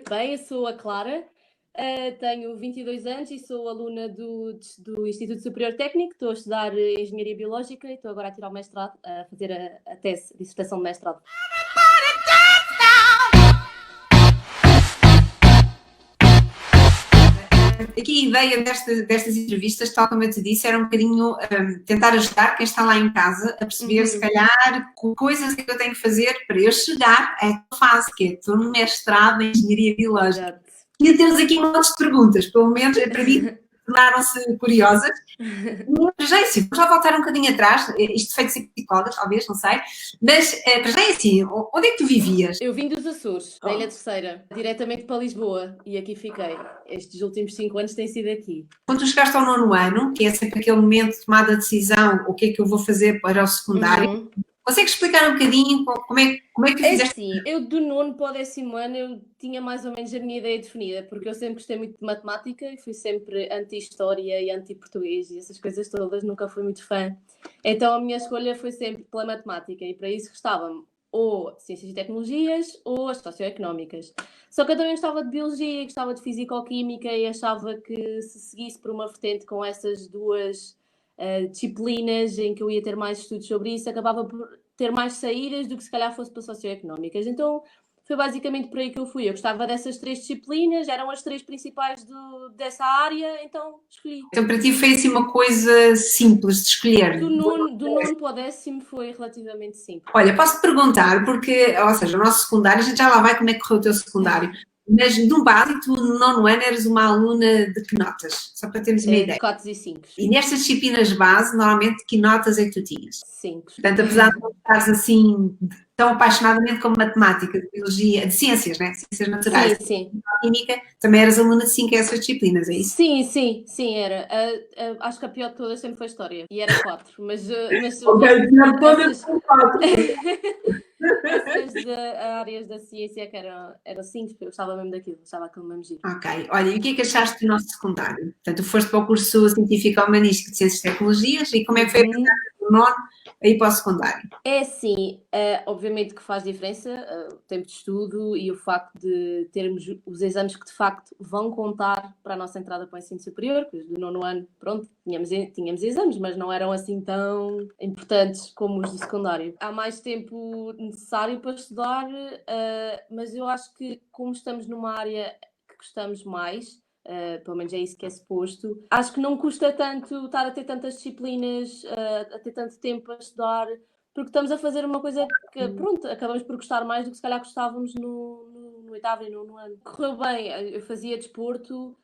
muito bem, eu sou a Clara, tenho 22 anos e sou aluna do Instituto Superior Técnico, estou a estudar Engenharia Biológica e estou agora a tirar o mestrado, a fazer a tese, a dissertação de mestrado. Aqui a ideia destas entrevistas, tal como eu te disse, era um bocadinho tentar ajudar quem está lá em casa a perceber, se calhar, coisas que eu tenho que fazer para eu chegar a esta fase, que é estou no mestrado em Engenharia Biológica. Exato. E temos aqui montes de perguntas, pelo menos para mim tornaram-se curiosas. Já é assim, vamos lá voltar um bocadinho atrás, isto feito ser psicólogas, talvez, não sei, mas para já é assim, onde é que tu vivias? Eu vim dos Açores, da Ilha Terceira, diretamente para Lisboa e aqui fiquei. Estes últimos 5 anos têm sido aqui. Quando tu chegaste ao 9º ano, que é sempre aquele momento de tomada de decisão, o que é que eu vou fazer para o secundário, consegues explicar um bocadinho como é que tu fizeste? Sim, eu do 9º para o 10º ano eu tinha mais ou menos a minha ideia definida, porque eu sempre gostei muito de matemática e fui sempre anti-história e anti-português e essas coisas todas, nunca fui muito fã. Então a minha escolha foi sempre pela matemática e para isso gostava-me ou Ciências e Tecnologias ou as Socioeconómicas. Só que eu também gostava de Biologia, gostava de Físico-Química e achava que se seguisse por uma vertente com essas duas disciplinas em que eu ia ter mais estudos sobre isso, acabava por ter mais saídas do que se calhar fosse para Socioeconómicas. Então foi basicamente por aí que eu fui. Eu gostava dessas 3 disciplinas, eram as 3 principais dessa área, então escolhi. Então para ti foi assim uma coisa simples de escolher? Do 9º para o 10º foi relativamente simples. Olha, posso-te perguntar, porque, ou seja, o nosso secundário, a gente já lá vai como é que correu o teu secundário, mas no básico, tu no 9º ano eras uma aluna de que notas? Só para termos uma ideia. 4 e 5. E nestas disciplinas base, normalmente, que notas é que tu tinhas? 5. Portanto, apesar de não estares assim tão apaixonadamente como matemática, de biologia, de ciências, né? Ciências naturais, Sim. química, também eras aluna de 5 essas disciplinas, é isso? Sim, era. Acho que a pior de todas sempre foi a História, e era 4, mas essas áreas da ciência que eram 5, porque eu gostava mesmo daquilo, gostava aquilo mesmo giro. Ok, olha, e o que é que achaste do nosso secundário? Portanto, tu foste para o curso Científico-Humanístico de Ciências e Tecnologias e como é que foi a do 9º a ir para o secundário? É assim, obviamente que faz diferença o tempo de estudo e o facto de termos os exames que de facto vão contar para a nossa entrada para o ensino superior, pois do 9º ano, pronto, tínhamos exames, mas não eram assim tão importantes como os do secundário. Há mais tempo necessário para estudar, mas eu acho que como estamos numa área que gostamos mais, pelo menos é isso que é suposto, acho que não custa tanto estar a ter tantas disciplinas, a ter tanto tempo a estudar, porque estamos a fazer uma coisa que, pronto, acabamos por gostar mais do que se calhar gostávamos no 8º e 9º ano. Correu bem, eu fazia desporto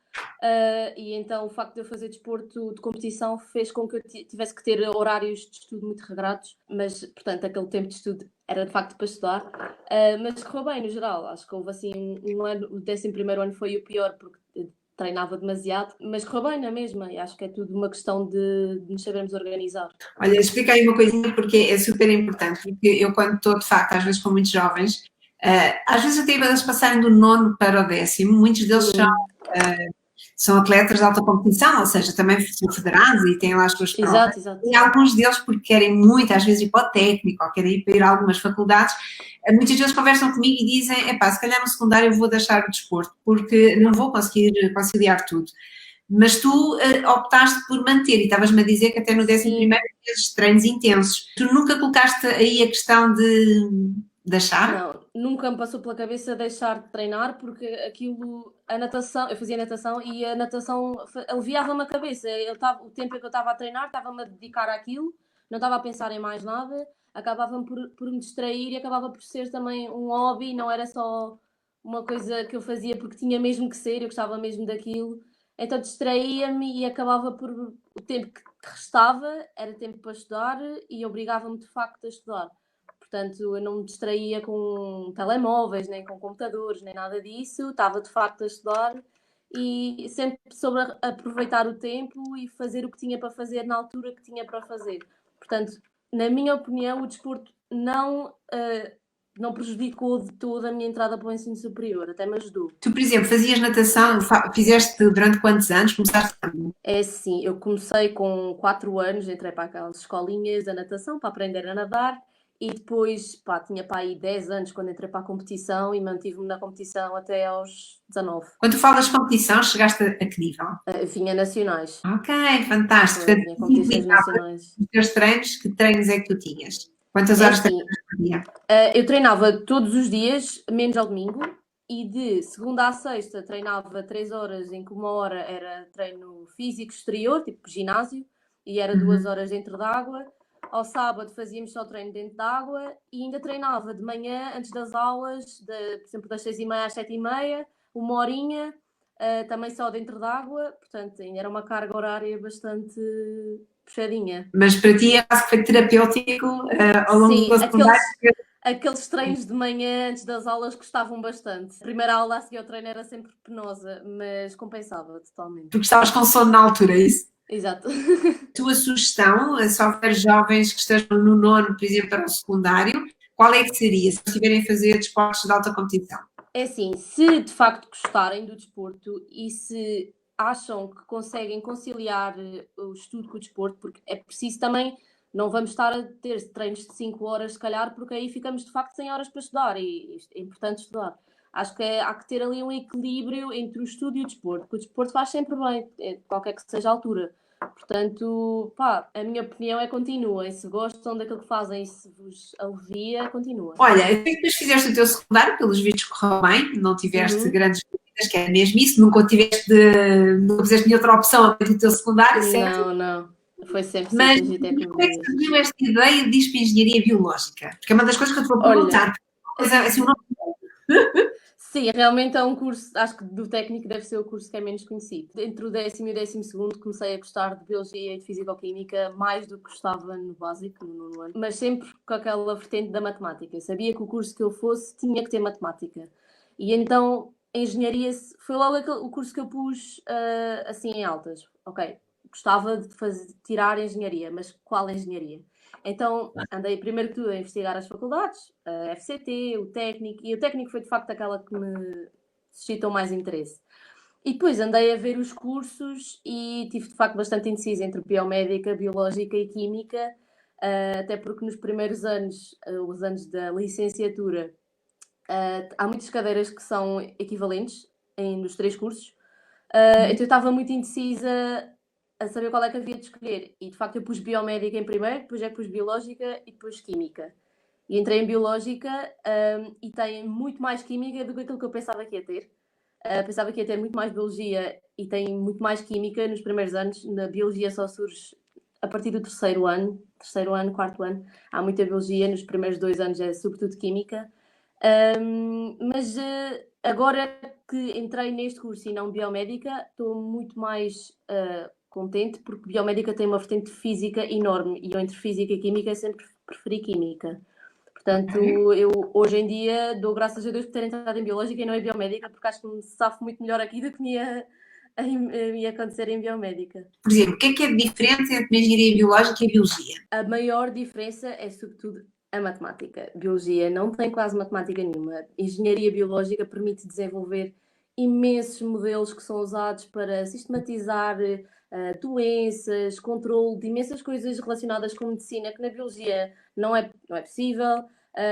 e então o facto de eu fazer desporto de competição fez com que eu tivesse que ter horários de estudo muito regrados, mas, portanto, aquele tempo de estudo era de facto para estudar, mas correu bem no geral. Acho que houve assim um ano, o 11º ano foi o pior, porque treinava demasiado, mas correu bem na mesma e acho que é tudo uma questão de nos sabermos organizar. Olha, explica aí uma coisinha porque é super importante, porque eu quando estou de facto às vezes com muitos jovens, às vezes até eles passarem do 9º para o 10º, muitos deles são atletas de alta competição, ou seja, também são federados e têm lá as suas provas. Exato. E alguns deles, porque querem muito, às vezes ir para o técnico ou querem ir para ir a algumas faculdades, muitas vezes conversam comigo e dizem, epá, se calhar no secundário eu vou deixar o desporto, porque não vou conseguir conciliar tudo. Mas tu optaste por manter, e estavas-me a dizer que até no 11º fizes treinos intensos. Tu nunca colocaste aí a questão de deixar? Não, nunca me passou pela cabeça deixar de treinar, porque aquilo, a natação, eu fazia natação e a natação aliviava-me a cabeça. O tempo em que eu estava a treinar, estava-me a dedicar àquilo, não estava a pensar em mais nada, acabava-me por me distrair e acabava por ser também um hobby, não era só uma coisa que eu fazia porque tinha mesmo que ser, eu gostava mesmo daquilo. Então distraía-me e acabava por, o tempo que restava era tempo para estudar e obrigava-me de facto a estudar. Portanto, eu não me distraía com telemóveis, nem com computadores, nem nada disso. Estava, de facto, a estudar e sempre soube aproveitar o tempo e fazer o que tinha para fazer na altura que tinha para fazer. Portanto, na minha opinião, o desporto não prejudicou de toda a minha entrada para o ensino superior, até me ajudou. Tu, por exemplo, fazias natação, fizeste durante quantos anos? Começaste quando? É assim, eu comecei com 4 anos, entrei para aquelas escolinhas da natação para aprender a nadar E depois, pá, tinha pá aí 10 anos quando entrei para a competição e mantive-me na competição até aos 19. Quando tu falas de competição, chegaste a que nível? Vinha nacionais. Ok, fantástico. Foi, vinha competições nacionais. Os teus treinos, que treinos é que tu tinhas? Quantas É horas assim, treinas por dia? eu treinava todos os dias, menos ao domingo, e de segunda à sexta treinava 3 horas, em que 1 hora era treino físico exterior, tipo ginásio, e era 2 horas dentro d'água. Ao sábado fazíamos só treino dentro d'água e ainda treinava de manhã, antes das aulas, por exemplo, das 6h30 às 7h30, 1 horinha, também só dentro d'água, portanto, ainda era uma carga horária bastante puxadinha. Mas para ti é quase que foi terapêutico ao longo Sim, do secundário? aqueles treinos de manhã antes das aulas gostavam bastante. A primeira aula a seguir ao treino era sempre penosa, mas compensava totalmente. Tu estavas com sono na altura, é isso? Exato. Tua sugestão, se houver jovens que estejam no nono, por exemplo, para o secundário, qual é que seria, se estiverem a fazer desportos de alta competição? É assim, se de facto gostarem do desporto e se acham que conseguem conciliar o estudo com o desporto, porque é preciso também, não vamos estar a ter treinos de 5 horas, se calhar, porque aí ficamos de facto sem horas para estudar e é importante estudar. Acho que há que ter ali um equilíbrio entre o estudo e o desporto, porque o desporto faz sempre bem, qualquer que seja a altura. Portanto, pá, a minha opinião é continuem. Se gostam daquilo que fazem e se vos alivia, continuem. Olha, depois fizeste o teu secundário, pelos vistos correu bem, não tiveste grandes dúvidas, que é mesmo isso, nunca fizeste nenhuma outra opção além do teu secundário, certo? Não. Foi sempre Mas ciências e como é que tecnologias. surgiu esta ideia de ir para a engenharia biológica? Porque é uma das coisas que eu te vou perguntar. Coisa, assim, um Sim, realmente é um curso, acho que do técnico deve ser o curso que é menos conhecido. Entre o 10º e o 12º comecei a gostar de Biologia e de Fisicoquímica mais do que gostava no básico, no nono ano, mas sempre com aquela vertente da matemática. Eu sabia que o curso que eu fosse tinha que ter matemática. E então, Engenharia foi logo o curso que eu pus assim em altas. Ok, gostava de tirar Engenharia, mas qual Engenharia? Então, andei primeiro que tudo a investigar as faculdades, a FCT, o técnico, e o técnico foi de facto aquela que me suscitou mais interesse. E depois andei a ver os cursos e tive de facto bastante indecisa entre biomédica, biológica e química, até porque nos primeiros anos, os anos da licenciatura, há muitas cadeiras que são equivalentes nos 3 cursos, então eu estava muito indecisa a saber qual é que havia de escolher. E de facto eu pus biomédica em primeiro, depois é que pus biológica e depois química. E entrei em biológica e tem muito mais química do que aquilo que eu pensava que ia ter. Pensava que ia ter muito mais biologia e tem muito mais química nos primeiros anos. Na biologia só surge a partir do terceiro ano, quarto ano. Há muita biologia, nos primeiros 2 anos é sobretudo química. Mas agora que entrei neste curso e não biomédica, estou muito mais contente porque biomédica tem uma vertente física enorme e eu entre física e química sempre preferi química. Portanto, eu hoje em dia dou graças a Deus por ter entrado em biológica e não em biomédica, porque acho que me safo muito melhor aqui do que me ia acontecer em biomédica. Por exemplo, o que é a diferença entre a engenharia biológica e a biologia? A maior diferença é sobretudo a matemática. Biologia não tem quase matemática nenhuma. Engenharia biológica permite desenvolver imensos modelos que são usados para sistematizar doenças, controle de imensas coisas relacionadas com medicina que na biologia não é possível.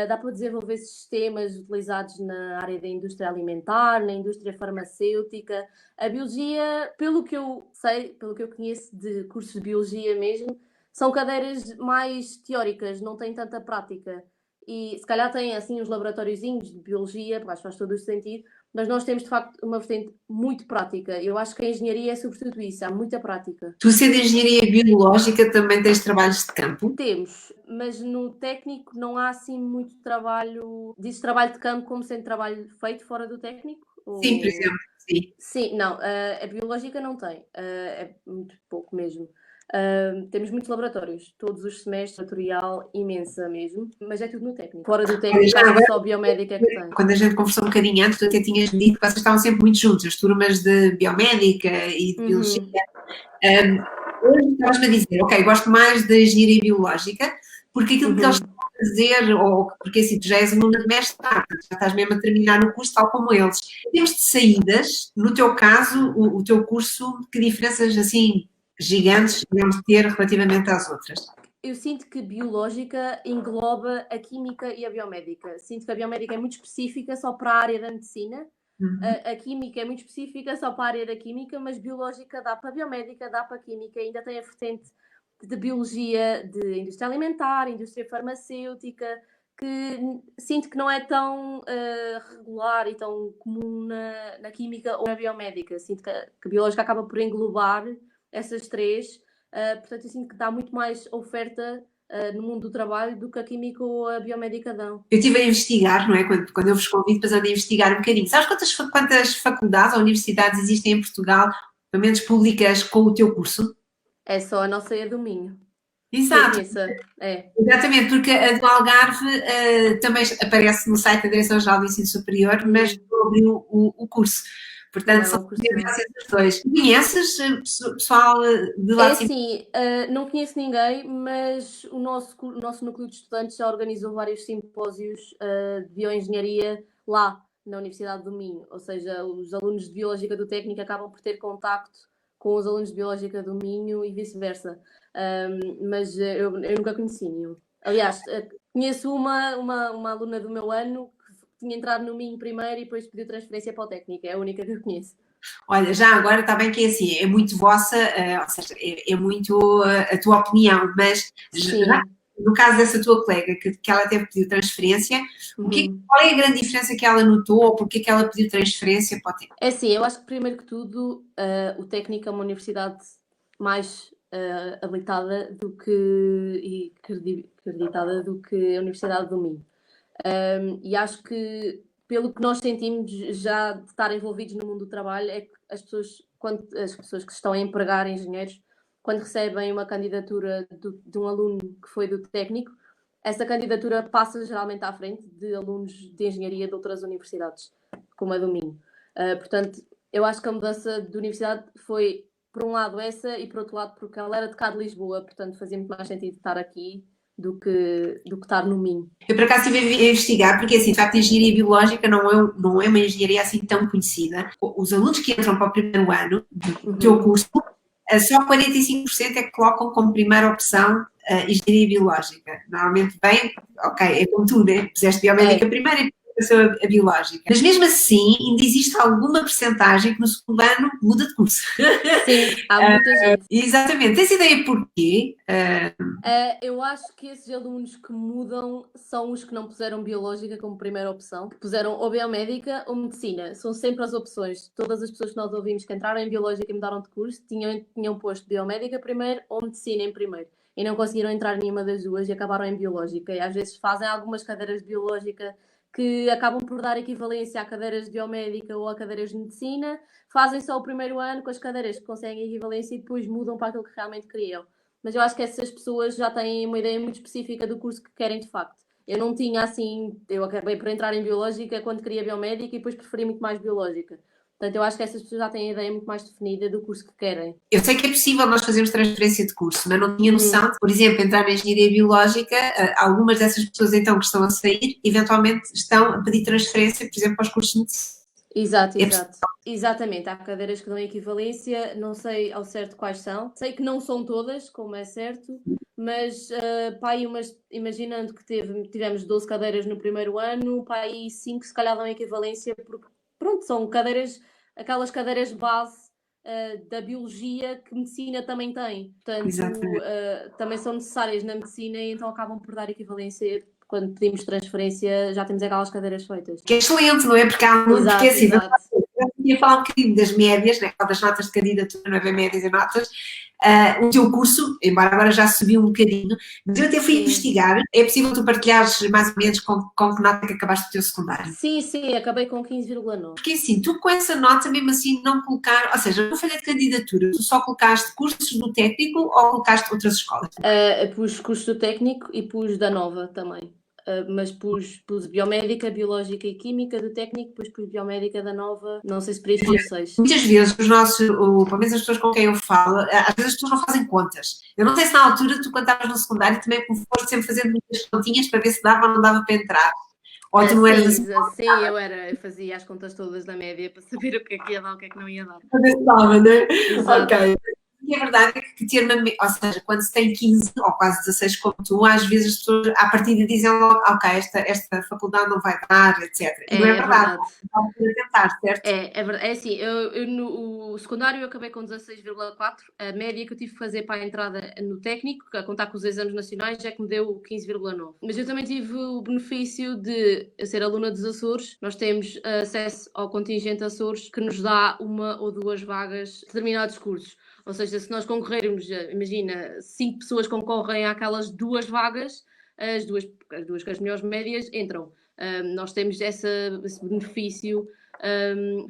Dá para desenvolver sistemas utilizados na área da indústria alimentar, na indústria farmacêutica. A biologia, pelo que eu sei, pelo que eu conheço de cursos de biologia mesmo, são cadeiras mais teóricas, não têm tanta prática. E se calhar têm assim uns laboratóriozinhos de biologia, porque acho que faz todo o sentido, mas nós temos de facto uma vertente muito prática. Eu acho que a engenharia é sobretudo isso, há muita prática. Tu, sendo engenharia biológica, também tens trabalhos de campo? Temos, mas no técnico não há assim muito trabalho, diz trabalho de campo como sendo trabalho feito fora do técnico? Sim, por exemplo, sim. Sim, não, a biológica não tem, é muito pouco mesmo. Temos muitos laboratórios, todos os semestres, tutorial imensa mesmo, mas é tudo no técnico. Fora do técnico, acho que só biomédica é que tem. Quando a gente conversou um bocadinho antes, tu até tinhas dito que vocês estavam sempre muito juntos, as turmas de biomédica e de biologia. Hoje estavas-me a dizer, ok, gosto mais da engenharia biológica, porque aquilo que eles estão a fazer, ou porque assim, tu já és aluna de mestrado, já estás mesmo a terminar o curso tal como eles. Em termos de saídas, no teu caso, o teu curso, que diferenças assim gigantes devemos ter relativamente às outras? eu sinto que biológica engloba a química e a biomédica. Sinto que a biomédica é muito específica só para a área da medicina, a química é muito específica só para a área da química, mas biológica dá para a biomédica, dá para a química, ainda tem a vertente de biologia, de indústria alimentar, indústria farmacêutica, que sinto que não é tão regular e tão comum na química ou na biomédica. Sinto que a biológica acaba por englobar essas três, portanto eu sinto que dá muito mais oferta no mundo do trabalho do que a química ou a biomédica dão. Eu estive a investigar, não é? Quando eu vos convido, depois ando a investigar um bocadinho. Sabes quantas faculdades ou universidades existem em Portugal, pelo menos públicas, com o teu curso? É só a nossa é do Minho. Exato. É. Exatamente, porque a do Algarve também aparece no site da Direção-Geral do Ensino Superior, mas não abriu o curso. Portanto, Não, são o curso não. esses dois. Conheces pessoal de lá É de cima? assim, não conheço ninguém, mas o nosso núcleo de estudantes já organizou vários simpósios de bioengenharia lá na Universidade do Minho. Ou seja, os alunos de Biológica do Técnico acabam por ter contacto com os alunos de Biológica do Minho e vice-versa. Mas eu nunca conheci nenhum. Aliás, conheço uma aluna do meu ano que tinha entrado no Minho primeiro e depois pediu transferência para o Técnico. É a única que eu conheço. Olha, já agora está bem que é assim, é muito vossa, ou seja, é muito a tua opinião, mas já, no caso dessa tua colega, que ela teve pedido transferência, qual é a grande diferença que ela notou ou porque que ela pediu transferência para o técnico? É assim, eu acho que primeiro que tudo o técnico é uma universidade mais habilitada do que e acreditada do que a Universidade do Minho. E acho que pelo que nós sentimos já de estar envolvidos no mundo do trabalho é que as pessoas que estão a empregar engenheiros, quando recebem uma candidatura de um aluno que foi do técnico, essa candidatura passa geralmente à frente de alunos de engenharia de outras universidades, como a do Minho. Portanto, eu acho que a mudança de universidade foi, por um lado, essa e por outro lado, porque ela era de cá de Lisboa, portanto fazia muito mais sentido estar aqui do que estar no Minho. Eu, por acaso, estive a investigar, porque, assim, de facto, a engenharia biológica não é uma engenharia assim tão conhecida. Os alunos que entram para o primeiro ano do teu curso, só 45% é que colocam como primeira opção a engenharia biológica. Normalmente vem, ok, é como tu, né? Fizeste biomédica primeiro e depois a biológica. Mas mesmo assim, ainda existe alguma percentagem que no segundo ano muda de curso. Sim, há muita gente. Exatamente. Tens ideia porquê? Eu acho que esses alunos que mudam são os que não puseram biológica como primeira opção, que puseram ou biomédica ou medicina. São sempre as opções. Todas as pessoas que nós ouvimos que entraram em biológica e mudaram de curso tinham posto biomédica primeiro ou medicina em primeiro. E não conseguiram entrar em nenhuma das duas e acabaram em biológica. E às vezes fazem algumas cadeiras de biológica que acabam por dar equivalência a cadeiras de biomédica ou a cadeiras de medicina, fazem só o primeiro ano com as cadeiras que conseguem equivalência e depois mudam para aquilo que realmente queriam. Mas eu acho que essas pessoas já têm uma ideia muito específica do curso que querem de facto. Eu não tinha assim, eu acabei por entrar em biológica quando queria biomédica e depois preferi muito mais biológica. Portanto, eu acho que essas pessoas já têm a ideia muito mais definida do curso que querem. Eu sei que é possível nós fazermos transferência de curso, mas não tinha noção de, por exemplo, entrar na engenharia biológica, algumas dessas pessoas então que estão a sair, eventualmente estão a pedir transferência, por exemplo, para os cursos de medicina. Exato. Exatamente, há cadeiras que dão equivalência, não sei ao certo quais são. Sei que não são todas, como é certo, mas imaginando que tivemos 12 cadeiras no primeiro ano, pá, aí 5 se calhar dão equivalência, porque pronto, são cadeiras, aquelas cadeiras base da biologia que medicina também tem. Portanto, também são necessárias na medicina e então acabam por dar equivalência. Quando pedimos transferência, já temos aquelas cadeiras feitas. Que é excelente, não é? Porque há muito, porque assim, eu ia falar um bocadinho das médias, né? Das notas de candidatura, não é bem médias e notas. O teu curso, embora agora já subiu um bocadinho, mas eu até fui investigar. É possível tu partilhares mais ou menos com que nota que acabaste o teu secundário? Sim, acabei com 15,9. Porque assim, tu com essa nota, mesmo assim, não colocar, ou seja, no folha de candidatura, tu só colocaste cursos do técnico ou colocaste outras escolas? Pus curso do técnico e pus da Nova também. Mas pus biomédica, biológica e química do técnico, depois pus biomédica da Nova, não sei se preenchi os 6. Muitas vezes pelo menos as pessoas com quem eu falo, às vezes as pessoas não fazem contas. Eu não sei se na altura tu quando estavas no secundário também foste sempre fazendo muitas continhas para ver se dava ou não dava para entrar. Ou tu não eras assim? Sim, eu fazia as contas todas da média para saber o que é que ia dar, o que é que não ia dar. Para ver se dava, não é? Exato. Ok. que é verdade é que ter uma, ou seja, quando se tem 15 ou quase 16 como tu, às vezes as pessoas à partida dizem logo, ok, esta faculdade não vai dar, etc. E não é verdade, não pode tentar, certo? É verdade, é assim, eu no secundário eu acabei com 16,4, a média que eu tive que fazer para a entrada no técnico, a contar com os exames nacionais, é que me deu 15,9. Mas eu também tive o benefício de eu ser aluna dos Açores, nós temos acesso ao contingente Açores que nos dá 1 ou 2 vagas de determinados cursos. Ou seja, se nós concorrermos, imagina, 5 pessoas concorrem àquelas 2 vagas, as duas com as melhores médias entram. Nós temos esse benefício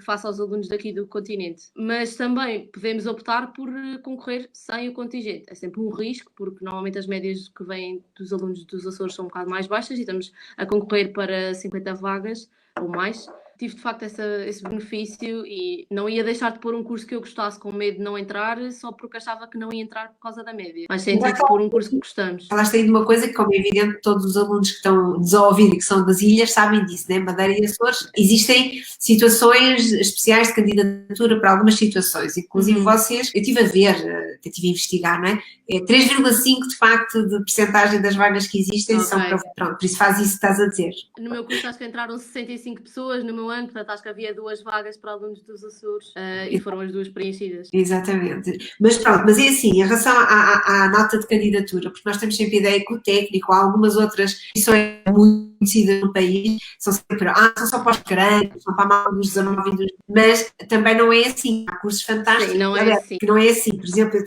face aos alunos daqui do continente. Mas também podemos optar por concorrer sem o contingente. É sempre um risco, porque normalmente as médias que vêm dos alunos dos Açores são um bocado mais baixas e estamos a concorrer para 50 vagas ou mais. Tive de facto esse benefício e não ia deixar de pôr um curso que eu gostasse com medo de não entrar só porque achava que não ia entrar por causa da média. Mas sentido de pôr um curso que gostamos. Falaste aí de uma coisa que, como é evidente, todos os alunos que estão a ouvir e que são das ilhas sabem disso, né? Madeira e Açores. Existem situações especiais de candidatura para algumas situações, inclusive vocês, eu estive a ver, eu estive a investigar, não é? 3,5% de facto de percentagem das vagas que existem são para... Pronto, por isso faz isso que estás a dizer. No meu curso acho que entraram 65 pessoas no meu ano, portanto acho que havia 2 vagas para alunos dos Açores e foram as 2 preenchidas. Exatamente. Mas pronto, mas é assim, em relação à nota de candidatura, porque nós temos sempre a ideia que o técnico, há algumas outras instituições muito conhecidas no país, são sempre, são só para os grandes, são para a malta dos 19, mas também não é assim, há cursos fantásticos. Sim, não é assim. Que não é assim, por exemplo,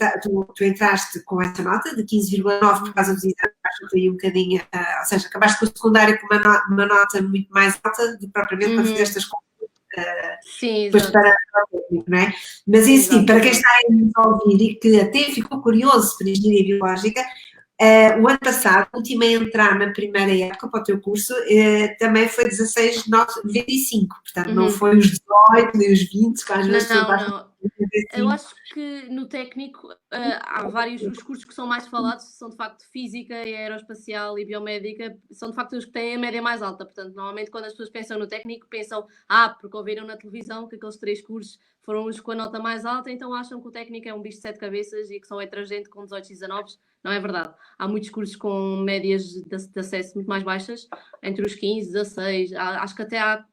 tu entraste com essa nota de 15,9 por causa dos exames, acho um bocadinho, ou seja, acabaste com o secundário com uma nota muito mais alta do que propriamente quando fizeste as contas. Sim, depois para o técnico, não é? Mas em si, para quem está a ouvir e que até ficou curioso para a engenharia biológica, o ano passado, a última a entrar na primeira época para o teu curso, também foi 16,95, portanto não foi os 18 nem os 20, que às vezes não. Eu acho que no técnico há vários, os cursos que são mais falados são de facto física, aeroespacial e biomédica, são de facto os que têm a média mais alta, portanto normalmente quando as pessoas pensam no técnico pensam, porque ouviram na televisão que aqueles 3 cursos foram os com a nota mais alta, então acham que o técnico é um bicho de 7 cabeças e que só entra gente com 18 e 19, não é verdade. Há muitos cursos com médias de acesso muito mais baixas, entre os 15 e 16, acho que até há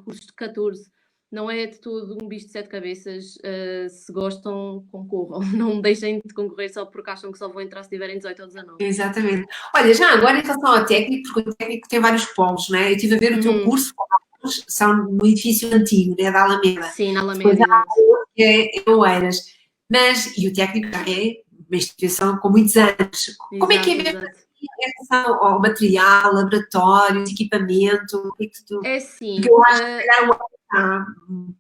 cursos de 14. Não é de todo um bicho de 7 cabeças, se gostam, concorram. Não deixem de concorrer só porque acham que só vão entrar se tiverem 18 ou 19. Exatamente. Olha, já agora em relação ao técnico, porque o técnico tem vários polos, não é? Eu estive a ver o teu curso, são no edifício antigo, né, da Alameda. Sim, na Alameda. É Oeiras. Mas, e o técnico já é uma instituição com muitos anos. Exato, como é que é mesmo em relação ao material, laboratórios, equipamento? O que é que tu... É sim. Porque eu acho que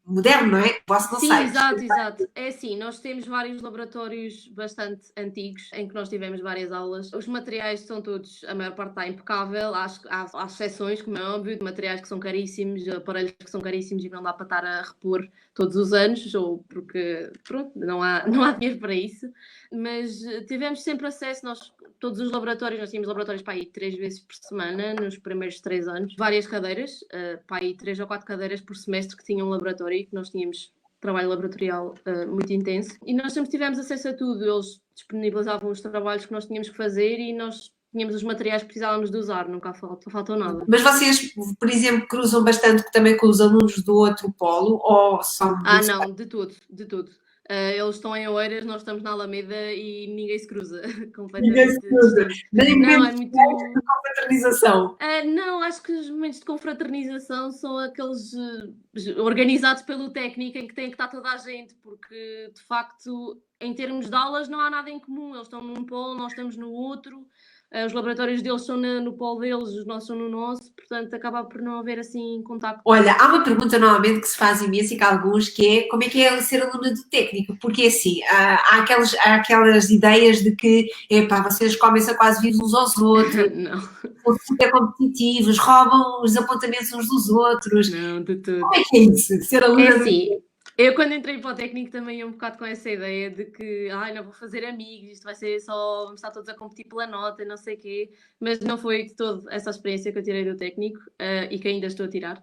moderno, não é? Posso não Sim, sei. exato. É assim, nós temos vários laboratórios bastante antigos em que nós tivemos várias aulas. Os materiais são todos, a maior parte está impecável, há exceções, como é óbvio, de materiais que são caríssimos, aparelhos que são caríssimos e que não dá para estar a repor todos os anos, ou porque, pronto, não há dinheiro para isso. Mas tivemos sempre acesso, todos os laboratórios, nós tínhamos laboratórios para aí 3 vezes por semana, nos primeiros 3 anos, várias cadeiras, para aí 3 ou 4 cadeiras por semestre que tinham um laboratório e que nós tínhamos trabalho laboratorial muito intenso. E nós sempre tivemos acesso a tudo, eles disponibilizavam os trabalhos que nós tínhamos que fazer e nós tínhamos os materiais que precisávamos de usar, nunca faltou nada. Mas vocês, por exemplo, cruzam bastante também com os alunos do outro polo ou são... não, de tudo. Eles estão em Oeiras, nós estamos na Alameda e ninguém se cruza. Ninguém se cruza. Não, é muito... de confraternização. Não, acho que os momentos de confraternização são aqueles organizados pelo técnico em que tem que estar toda a gente, porque de facto, em termos de aulas, não há nada em comum. Eles estão num polo, nós estamos no outro. Os laboratórios deles são no polo deles, os nossos são no nosso, portanto acaba por não haver assim contacto. Olha, há uma pergunta normalmente que se faz imenso e que há alguns, que é como é que é ser aluna do técnico? Porque assim, há aquelas ideias de que, vocês comem-se a quase vivos uns aos outros, não. São super competitivos, roubam os apontamentos uns dos outros. Não, de tudo. Como é que é isso? Ser aluna assim, Eu, quando entrei para o técnico, também ia um bocado com essa ideia de que, ai, não vou fazer amigos, isto vai ser só, vamos estar todos a competir pela nota e não sei o quê, mas não foi de todo essa experiência que eu tirei do técnico e que ainda estou a tirar.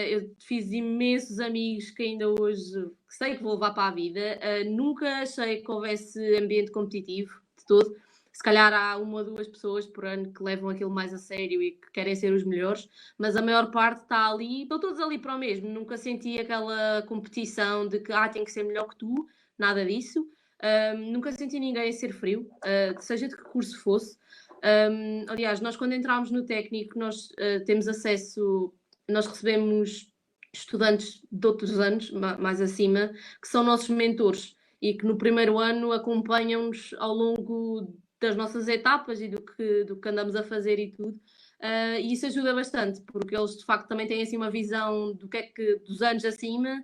Eu fiz imensos amigos que ainda hoje sei que vou levar para a vida. Nunca achei que houvesse ambiente competitivo de todo. Se calhar há uma ou duas pessoas por ano que levam aquilo mais a sério e que querem ser os melhores, mas a maior parte está ali, estão todos ali para o mesmo. Nunca senti aquela competição de que tem que ser melhor que tu, nada disso. Nunca senti ninguém ser frio, seja de que curso fosse. Aliás, nós quando entramos no técnico, nós temos acesso, nós recebemos estudantes de outros anos, mais acima, que são nossos mentores e que no primeiro ano acompanham-nos ao longo das nossas etapas e do que andamos a fazer e tudo. E isso ajuda bastante, porque eles de facto também têm assim uma visão do que é que dos anos acima,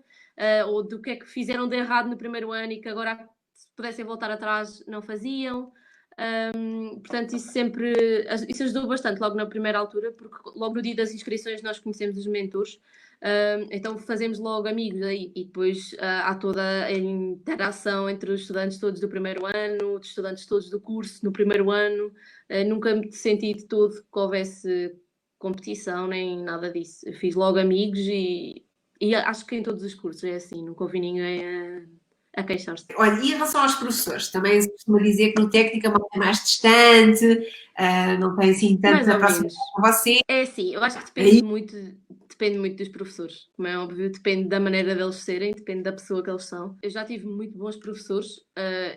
ou do que é que fizeram de errado no primeiro ano e que agora, se pudessem voltar atrás, não faziam. Portanto, isso ajudou bastante logo na primeira altura, porque logo no dia das inscrições nós conhecemos os mentores. Então fazemos logo amigos aí e depois há toda a interação entre os estudantes todos do primeiro ano, os estudantes todos do curso no primeiro ano. Nunca me senti de todo que houvesse competição nem nada disso. Eu fiz logo amigos e acho que em todos os cursos é assim, nunca ouvi ninguém a queixar-se. Olha, e em relação aos professores, também se costuma dizer que no técnico é uma coisa mais distante, não tem assim Mais tanta ou proximidade menos. com você. É assim, eu acho que Aí, depende muito dos professores, como é óbvio, depende da maneira deles serem, depende da pessoa que eles são. Eu já tive muito bons professores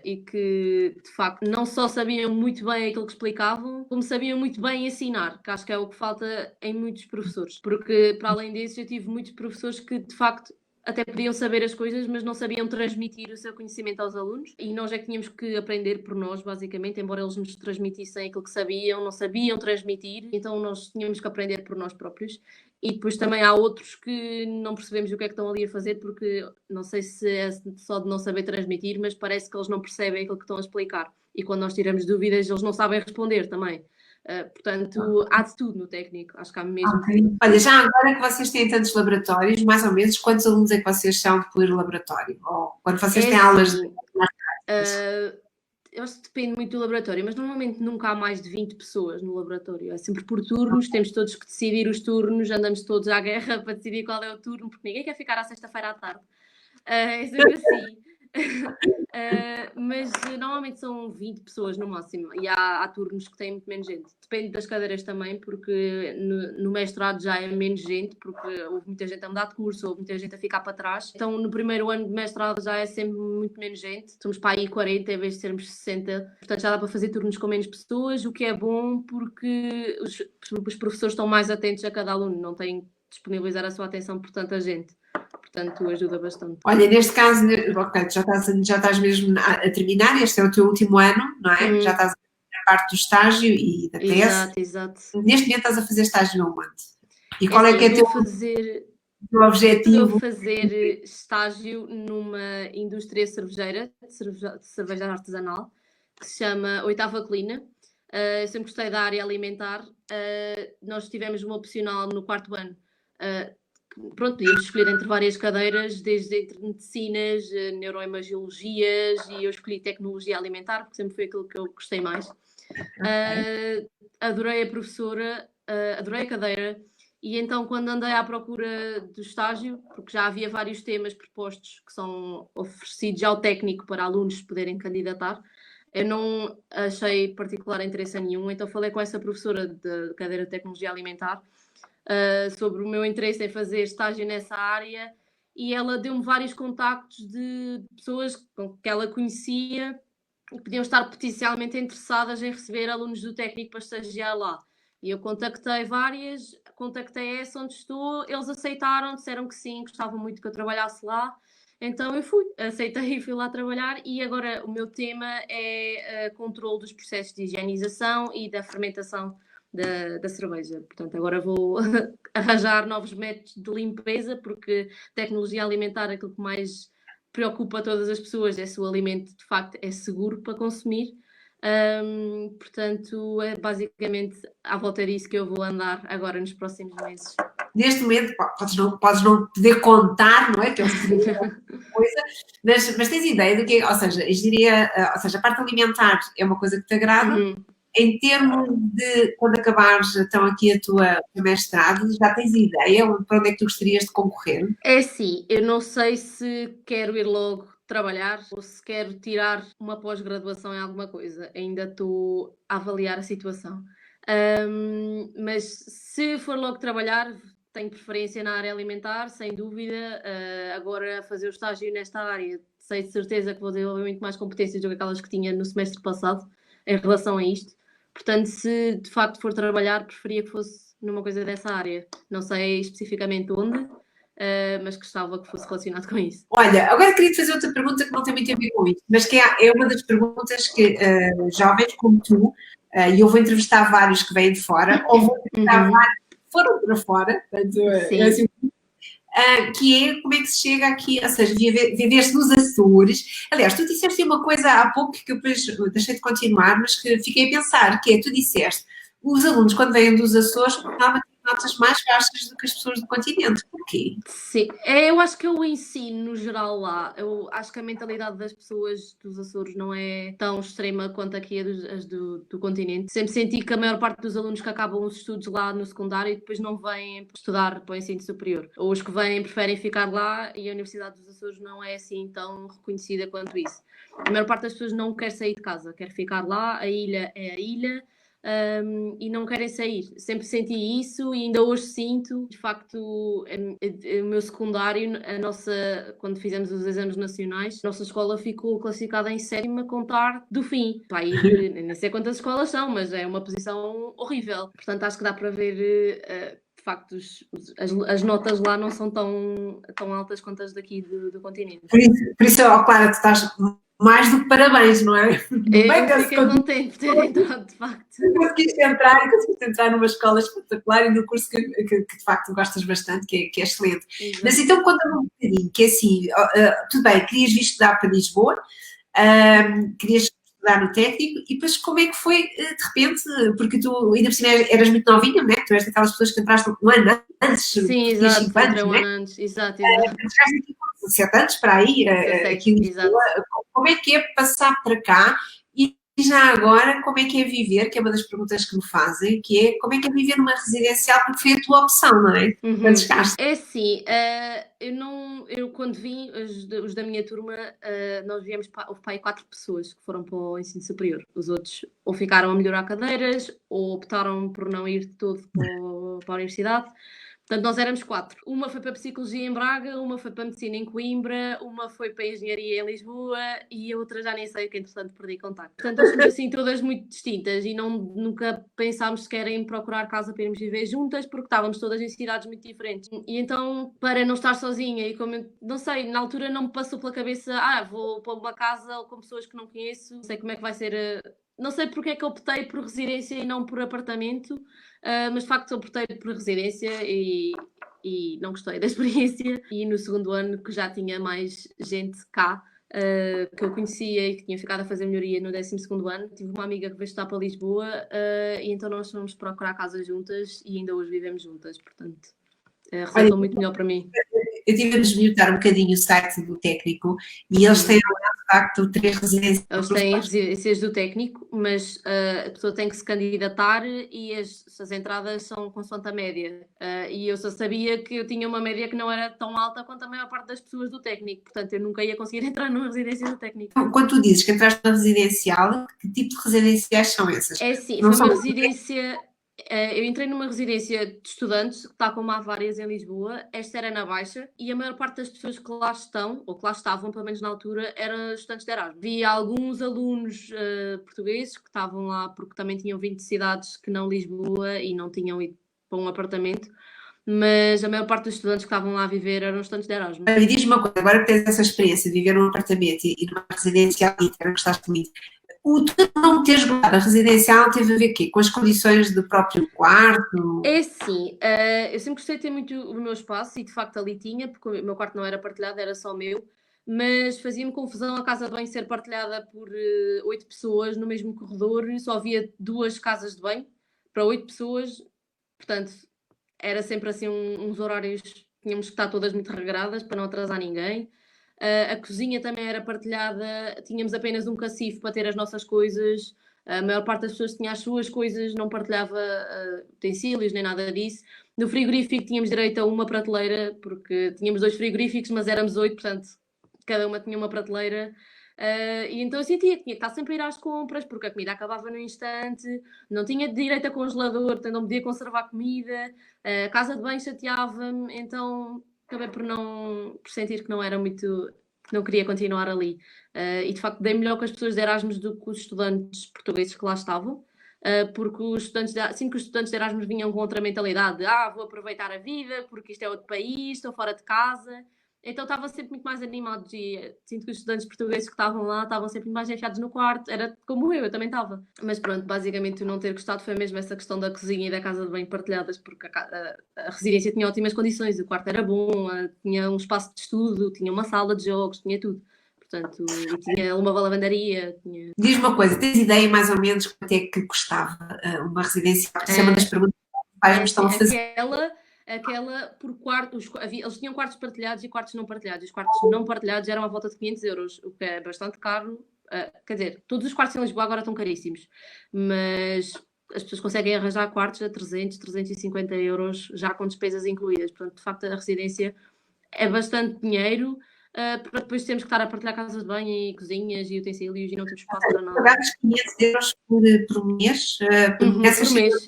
e que, de facto, não só sabiam muito bem aquilo que explicavam, como sabiam muito bem ensinar, que acho que é o que falta em muitos professores. Porque, para além disso, eu tive muitos professores que, de facto, até podiam saber as coisas, mas não sabiam transmitir o seu conhecimento aos alunos. E nós é que tínhamos que aprender por nós, basicamente, embora eles nos transmitissem aquilo que sabiam, não sabiam transmitir, então nós tínhamos que aprender por nós próprios. E depois também há outros que não percebemos o que é que estão ali a fazer, porque não sei se é só de não saber transmitir, mas parece que eles não percebem aquilo que estão a explicar. E quando nós tiramos dúvidas, eles não sabem responder também. Portanto, há de tudo no técnico, acho que há mesmo de tudo. olha, já agora que vocês têm tantos laboratórios, mais ou menos, quantos alunos é que vocês são por laboratório? Ou quando vocês É têm aulas assim, eu acho que depende muito do laboratório, mas normalmente nunca há mais de 20 pessoas no laboratório. É sempre por turnos, temos todos que decidir os turnos, andamos todos à guerra para decidir qual é o turno, porque ninguém quer ficar à sexta-feira à tarde. É sempre assim. Mas normalmente são 20 pessoas no máximo e há turnos que têm muito menos gente. Depende das cadeiras também, porque no mestrado já é menos gente, porque houve muita gente a mudar de curso, houve muita gente a ficar para trás. Então no primeiro ano de mestrado já é sempre muito menos gente. Somos para aí 40 em vez de sermos 60. Portanto já dá para fazer turnos com menos pessoas, o que é bom porque os professores estão mais atentos a cada aluno, não têm de disponibilizar a sua atenção por tanta gente. Portanto, ajuda bastante. Olha, neste caso, ok, já estás mesmo a terminar, este é o teu último ano, não é? Já estás na parte do estágio e da tese. Exato. Neste momento estás a fazer estágio aonde? E qual é que é o teu objetivo? Estou a fazer estágio numa indústria cervejeira, de cerveja artesanal, que se chama Oitava Colina. Eu sempre gostei da área alimentar. Nós tivemos uma opcional no quarto ano. Pronto, podíamos escolher entre várias cadeiras, desde entre medicinas, neuroimagiologias, e eu escolhi tecnologia alimentar, porque sempre foi aquilo que eu gostei mais. Adorei a professora, adorei a cadeira, e então quando andei à procura do estágio, porque já havia vários temas propostos que são oferecidos ao técnico para alunos poderem candidatar, eu não achei particular interesse a nenhum, então falei com essa professora da cadeira de tecnologia alimentar sobre o meu interesse em fazer estágio nessa área, e ela deu-me vários contactos de pessoas que ela conhecia e podiam estar potencialmente interessadas em receber alunos do técnico para estagiar lá. E eu contactei várias, contactei essa onde estou, eles aceitaram, disseram que sim, gostavam muito que eu trabalhasse lá. Então eu aceitei e fui lá trabalhar, e agora o meu tema é controle dos processos de higienização e da fermentação da cerveja. Portanto, agora vou arranjar novos métodos de limpeza, porque tecnologia alimentar, aquilo que mais preocupa todas as pessoas é se o alimento de facto é seguro para consumir. Portanto, é basicamente à volta disso que eu vou andar agora nos próximos meses. neste momento, podes não poder contar, não é? Que é coisa, mas tens ideia do que é, ou seja, a engenharia, ou seja, a parte alimentar é uma coisa que te agrada. Em termos de, quando acabares então aqui o teu mestrado, já tens ideia para onde é que tu gostarias de concorrer? É assim, eu não sei se quero ir logo trabalhar ou se quero tirar uma pós-graduação em alguma coisa. Ainda estou a avaliar a situação. Mas se for logo trabalhar, tenho preferência na área alimentar, sem dúvida. Agora, fazer o estágio nesta área, sei de certeza que vou desenvolver muito mais competências do que aquelas que tinha no semestre passado em relação a isto. Portanto, se de facto for trabalhar, preferia que fosse numa coisa dessa área. Não sei especificamente onde, mas gostava que fosse relacionado com isso. Olha, agora queria te fazer outra pergunta que não tem muito a ver com isso, mas que é uma das perguntas que jovens como tu, e eu vou entrevistar vários que vêm de fora, ou vou entrevistar vários que foram para fora, portanto, assim, que é como é que se chega aqui, ou seja, viveste nos Açores. Aliás, tu disseste uma coisa há pouco que eu depois deixei de continuar, mas que fiquei a pensar, que é, tu disseste, os alunos quando vêm dos Açores, normalmente têm notas mais baixas do que as pessoas do continente. Porquê? Sim, eu acho que o ensino no geral lá, eu acho que a mentalidade das pessoas dos Açores não é tão extrema quanto aqui as do continente. Sempre senti que a maior parte dos alunos que acabam os estudos lá no secundário e depois não vêm estudar para o ensino superior. Ou os que vêm preferem ficar lá e a Universidade dos Açores não é assim tão reconhecida quanto isso. A maior parte das pessoas não quer sair de casa, quer ficar lá, a ilha é a ilha. E não querem sair. Sempre senti isso e ainda hoje sinto. De facto, o meu secundário, quando fizemos os exames nacionais, a nossa escola ficou classificada em 7ª, contar do fim. Nem sei quantas escolas são, mas é uma posição horrível. Portanto, acho que dá para ver, de facto, as notas lá não são tão altas quanto as daqui do continente. Por isso, Clara, tu estás mais do que parabéns, não é? Eu fiquei contente por ter entrado, de facto. Conseguiste entrar numa escola espetacular e no curso que de facto gostas bastante, que é excelente. Exato. Mas então conta-me um bocadinho, que é assim, tudo bem, querias vir estudar para Lisboa, querias estudar no técnico, e depois como é que foi, de repente, porque tu ainda por cima eras muito novinha, não é? Tu és daquelas pessoas que entraste um ano antes. Sim, exato, 5 anos, um ano antes, exato. Entraste aqui com 7 anos para aí, 17, aqui em Lisboa. Como é que é passar para cá? E já agora, como é que é viver, que é uma das perguntas que me fazem, que é como é que é viver numa residencial, porque foi a tua opção, não é? É assim, eu quando vim, os da minha turma, nós viemos, houve para aí 4 pessoas que foram para o ensino superior. Os outros ou ficaram a melhorar cadeiras, ou optaram por não ir de todo para a universidade. Portanto, nós éramos 4. Uma foi para a Psicologia em Braga, uma foi para a Medicina em Coimbra, uma foi para a Engenharia em Lisboa e a outra já nem sei, que entretanto perdi contacto. Portanto, nós somos assim todas muito distintas e nunca pensámos sequer em procurar casa para irmos viver juntas, porque estávamos todas em cidades muito diferentes. E então, para não estar sozinha e como eu, não sei, na altura não me passou pela cabeça, vou para uma casa com pessoas que não conheço, não sei como é que vai ser... Não sei porque é que optei por residência e não por apartamento, mas de facto optei por residência e não gostei da experiência. E no segundo ano, que já tinha mais gente cá, que eu conhecia e que tinha ficado a fazer melhoria no 12º ano, tive uma amiga que veio estar para Lisboa e então nós fomos procurar casa juntas e ainda hoje vivemos juntas, portanto resultou muito melhor para mim. Eu tive a desmiutar um bocadinho o site do técnico e eles têm, de facto, 3 residências. Eles têm residências do técnico, mas a pessoa tem que se candidatar e as entradas são consoante a média. E eu só sabia que eu tinha uma média que não era tão alta quanto a maior parte das pessoas do técnico, portanto eu nunca ia conseguir entrar numa residência do técnico. Quando tu dizes que entraste na residencial, que tipo de residenciais são essas? É sim, foi uma residência... Eu entrei numa residência de estudantes, tal como há várias em Lisboa. Esta era na Baixa e a maior parte das pessoas que lá estão, ou que lá estavam, pelo menos na altura, eram estudantes de Erasmus. Vi alguns alunos portugueses que estavam lá porque também tinham vindo de cidades que não Lisboa e não tinham ido para um apartamento, mas a maior parte dos estudantes que estavam lá a viver eram estudantes de Erasmus. E diz-me uma coisa, agora que tens essa experiência de viver num apartamento e numa residencial e que gostaste muito, o tu não teres gostado da residencial teve a ver quê? Com as condições do próprio quarto? É sim, eu sempre gostei de ter muito o meu espaço e de facto ali tinha, porque o meu quarto não era partilhado, era só meu, mas fazia-me confusão a casa de banho ser partilhada por 8 pessoas no mesmo corredor, só havia 2 casas de banho para 8 pessoas, portanto era sempre assim uns horários, tínhamos que estar todas muito regradas para não atrasar ninguém. A cozinha também era partilhada, tínhamos apenas um cacifo para ter as nossas coisas. A maior parte das pessoas tinha as suas coisas, não partilhava utensílios nem nada disso. No frigorífico tínhamos direito a uma prateleira, porque tínhamos 2 frigoríficos, mas éramos 8, portanto, cada uma tinha uma prateleira. E então eu sentia que tinha que estar sempre a ir às compras, porque a comida acabava no instante, não tinha direito a congelador, portanto não podia conservar comida, a casa de banho chateava-me, então acabei por sentir que não era muito, que não queria continuar ali. E de facto dei melhor com as pessoas de Erasmus do que os estudantes portugueses que lá estavam, porque sinto que os estudantes de Erasmus vinham com outra mentalidade de vou aproveitar a vida, porque isto é outro país, estou fora de casa. Então estava sempre muito mais animados e sinto que os estudantes portugueses que estavam lá estavam sempre muito mais enfiados no quarto, era como eu também estava. Mas pronto, basicamente o não ter gostado foi mesmo essa questão da cozinha e da casa de banho partilhadas, porque a residência tinha ótimas condições, o quarto era bom, tinha um espaço de estudo, tinha uma sala de jogos, tinha tudo. Portanto, e tinha uma lavandaria. Diz-me uma coisa, tens ideia mais ou menos quanto é que custava uma residência? Isso é uma das perguntas que os pais me estão a fazer. Aquela por quarto, eles tinham quartos partilhados e quartos não partilhados. Os quartos não partilhados eram à volta de 500 euros, o que é bastante caro. Quer dizer, todos os quartos em Lisboa agora estão caríssimos, mas as pessoas conseguem arranjar quartos a 300, 350 euros, já com despesas incluídas. Portanto, de facto, a residência é bastante dinheiro, para depois termos que estar a partilhar casas de banho e cozinhas e utensílios e não temos espaço para nada. Pagamos 500 euros por mês? Por mês,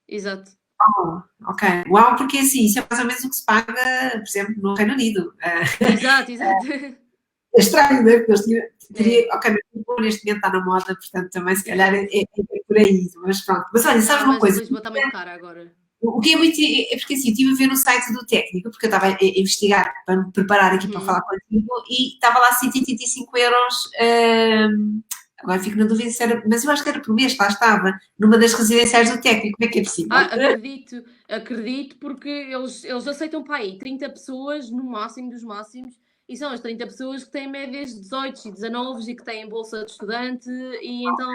exato. Oh, ok. Uau, porque assim, isso é mais ou menos o que se paga, por exemplo, no Reino Unido. Exato. É estranho, não é? Porque ok, mas neste momento está na moda, portanto também se calhar é por aí, mas pronto. Mas olha, sabes uma coisa? Lisboa está muito cara agora. O que é muito. É porque assim, estive a ver no site do técnico, porque eu estava a investigar para me preparar aqui para falar contigo, e estava lá 185 euros. Agora fico na dúvida se era, mas eu acho que era por mês, lá estava, numa das residenciais do técnico, como é que é possível? Acredito, porque eles aceitam para aí 30 pessoas no máximo dos máximos, e são as 30 pessoas que têm médias de 18 e 19 e que têm bolsa de estudante, e então,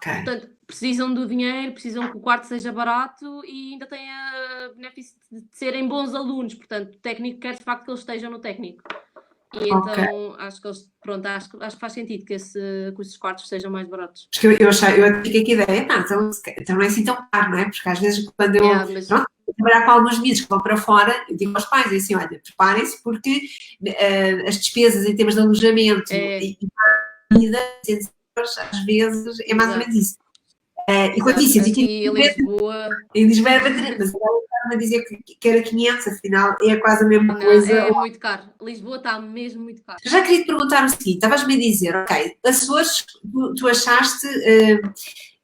portanto, precisam do dinheiro, precisam que o quarto seja barato e ainda têm a benefício de serem bons alunos, portanto, o técnico quer de facto que eles estejam no técnico. E então acho que faz sentido que esses quartos sejam mais baratos. Porque eu fiquei com a ideia, então não é assim tão caro, não é? Porque às vezes quando eu trabalhar com alguns miúdos que vão para fora, eu digo aos pais assim, olha, preparem-se porque as despesas em termos de alojamento e comida, às vezes é mais ou menos isso. E quando disse aqui em Lisboa... Em Lisboa era mas agora estava a dizer que era 500, afinal é quase a mesma coisa. É muito caro. Lisboa está mesmo muito caro. Já queria te perguntar o seguinte, estavas-me a dizer, ok, Açores, tu achaste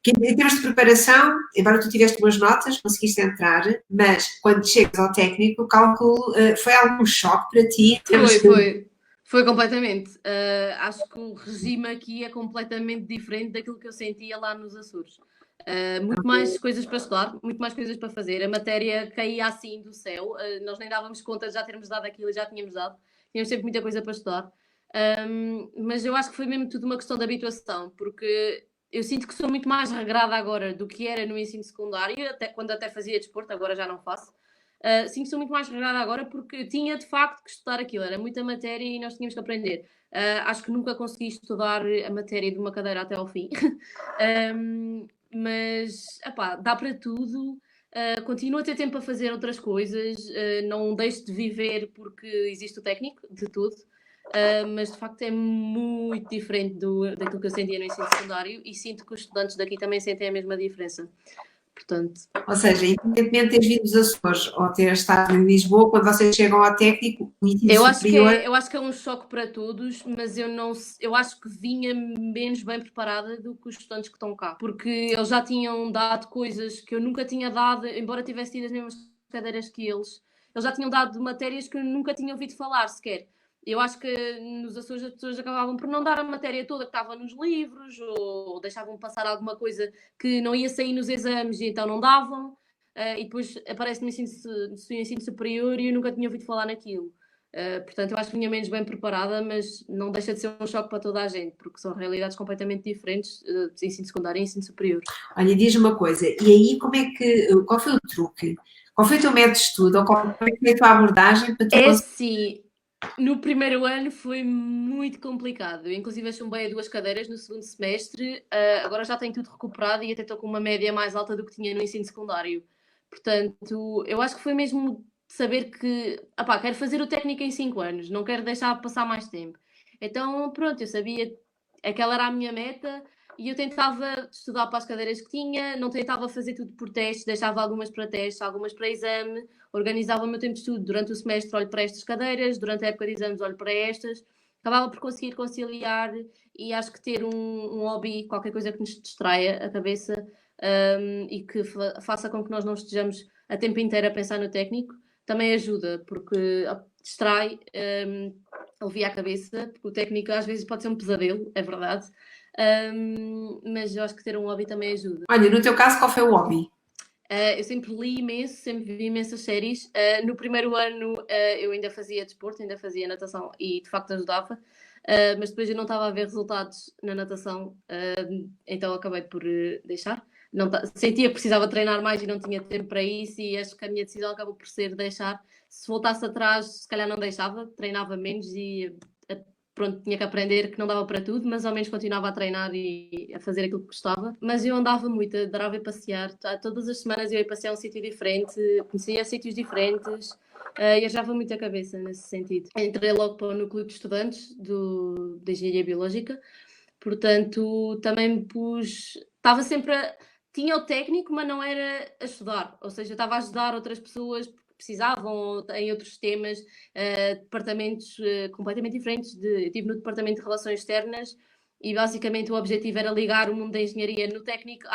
que em termos de preparação, embora tu tiveste boas notas, conseguiste entrar, mas quando chegas ao técnico, o cálculo foi algum choque para ti? Foi completamente. Acho que o regime aqui é completamente diferente daquilo que eu sentia lá nos Açores. Muito mais coisas para estudar, muito mais coisas para fazer. A matéria caía assim do céu. Nós nem dávamos conta de já termos dado aquilo e já tínhamos dado. Tínhamos sempre muita coisa para estudar. Mas eu acho que foi mesmo tudo uma questão de habituação, porque eu sinto que sou muito mais regrada agora do que era no ensino secundário, quando até fazia desporto, agora já não faço. Sinto que sou muito mais regrada agora porque tinha de facto que estudar aquilo, era muita matéria e nós tínhamos que aprender. Acho que nunca consegui estudar a matéria de uma cadeira até ao fim. Mas dá para tudo, continuo a ter tempo para fazer outras coisas, não deixo de viver porque existe o técnico de tudo, mas de facto é muito diferente daquilo que eu sentia no ensino secundário e sinto que os estudantes daqui também sentem a mesma diferença. Portanto... Ou seja, independentemente de teres vindo dos Açores ou ter estado em Lisboa, quando vocês chegam ao técnico, eu acho que é um choque para todos, mas eu acho que vinha menos bem preparada do que os estudantes que estão cá, porque eles já tinham dado coisas que eu nunca tinha dado, embora tivesse tido as mesmas cadeiras que eles já tinham dado matérias que eu nunca tinha ouvido falar sequer. Eu acho que nos Açores as pessoas acabavam por não dar a matéria toda que estava nos livros ou deixavam passar alguma coisa que não ia sair nos exames e então não davam. E depois aparece no ensino superior e eu nunca tinha ouvido falar naquilo. Portanto, eu acho que vinha menos bem preparada, mas não deixa de ser um choque para toda a gente, porque são realidades completamente diferentes, de ensino secundário e ensino superior. Olha, diz-me uma coisa, e aí qual foi o truque? Qual foi o teu método de estudo, ou qual foi a tua abordagem para tu É conseguir? sim, no primeiro ano foi muito complicado. Eu, inclusive, chumbei a 2 cadeiras no segundo semestre. Agora já tenho tudo recuperado e até estou com uma média mais alta do que tinha no ensino secundário. Portanto, eu acho que foi mesmo saber que, quero fazer o técnico em 5 anos, não quero deixar passar mais tempo. Então, pronto, eu sabia, aquela era a minha meta e eu tentava estudar para as cadeiras que tinha, não tentava fazer tudo por testes, deixava algumas para testes, algumas para exame, organizava o meu tempo de estudo. Durante o semestre olho para estas cadeiras, durante a época de exames olho para estas. Acabava por conseguir conciliar e acho que ter um hobby, qualquer coisa que nos distraia a cabeça, e que faça com que nós não estejamos a tempo inteiro a pensar no técnico, também ajuda, porque distrai, alivia a cabeça, porque o técnico às vezes pode ser um pesadelo, é verdade. Mas eu acho que ter um hobby também ajuda. Olha, no teu caso, qual foi o hobby? Eu sempre li imenso, sempre vi imensas séries. No primeiro ano eu ainda fazia desporto, ainda fazia natação e de facto ajudava, mas depois eu não estava a ver resultados na natação, então acabei por deixar. Não sentia que precisava treinar mais e não tinha tempo para isso, e acho que a minha decisão acabou por ser deixar. Se voltasse atrás, se calhar não deixava, treinava menos e pronto, tinha que aprender que não dava para tudo, mas ao menos continuava a treinar e a fazer aquilo que gostava. Mas eu andava muito, adorava ir passear. Todas as semanas eu ia passear a um sítio diferente, conhecia sítios diferentes, e arranjava muito a cabeça nesse sentido. Entrei logo para o núcleo de estudantes de Engenharia Biológica, portanto também me pus... Estava sempre tinha o técnico, mas não era a estudar, ou seja, estava a ajudar outras pessoas precisavam em outros temas, departamentos completamente diferentes. Eu estive no departamento de relações externas e basicamente o objetivo era ligar o mundo da engenharia no técnico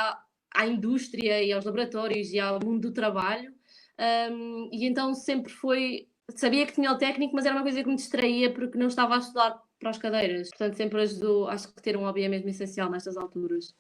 à indústria e aos laboratórios e ao mundo do trabalho. E então sempre sabia que tinha o técnico, mas era uma coisa que me distraía porque não estava a estudar para as cadeiras. Portanto, sempre ajudou. Acho que ter um hobby é mesmo essencial nestas alturas.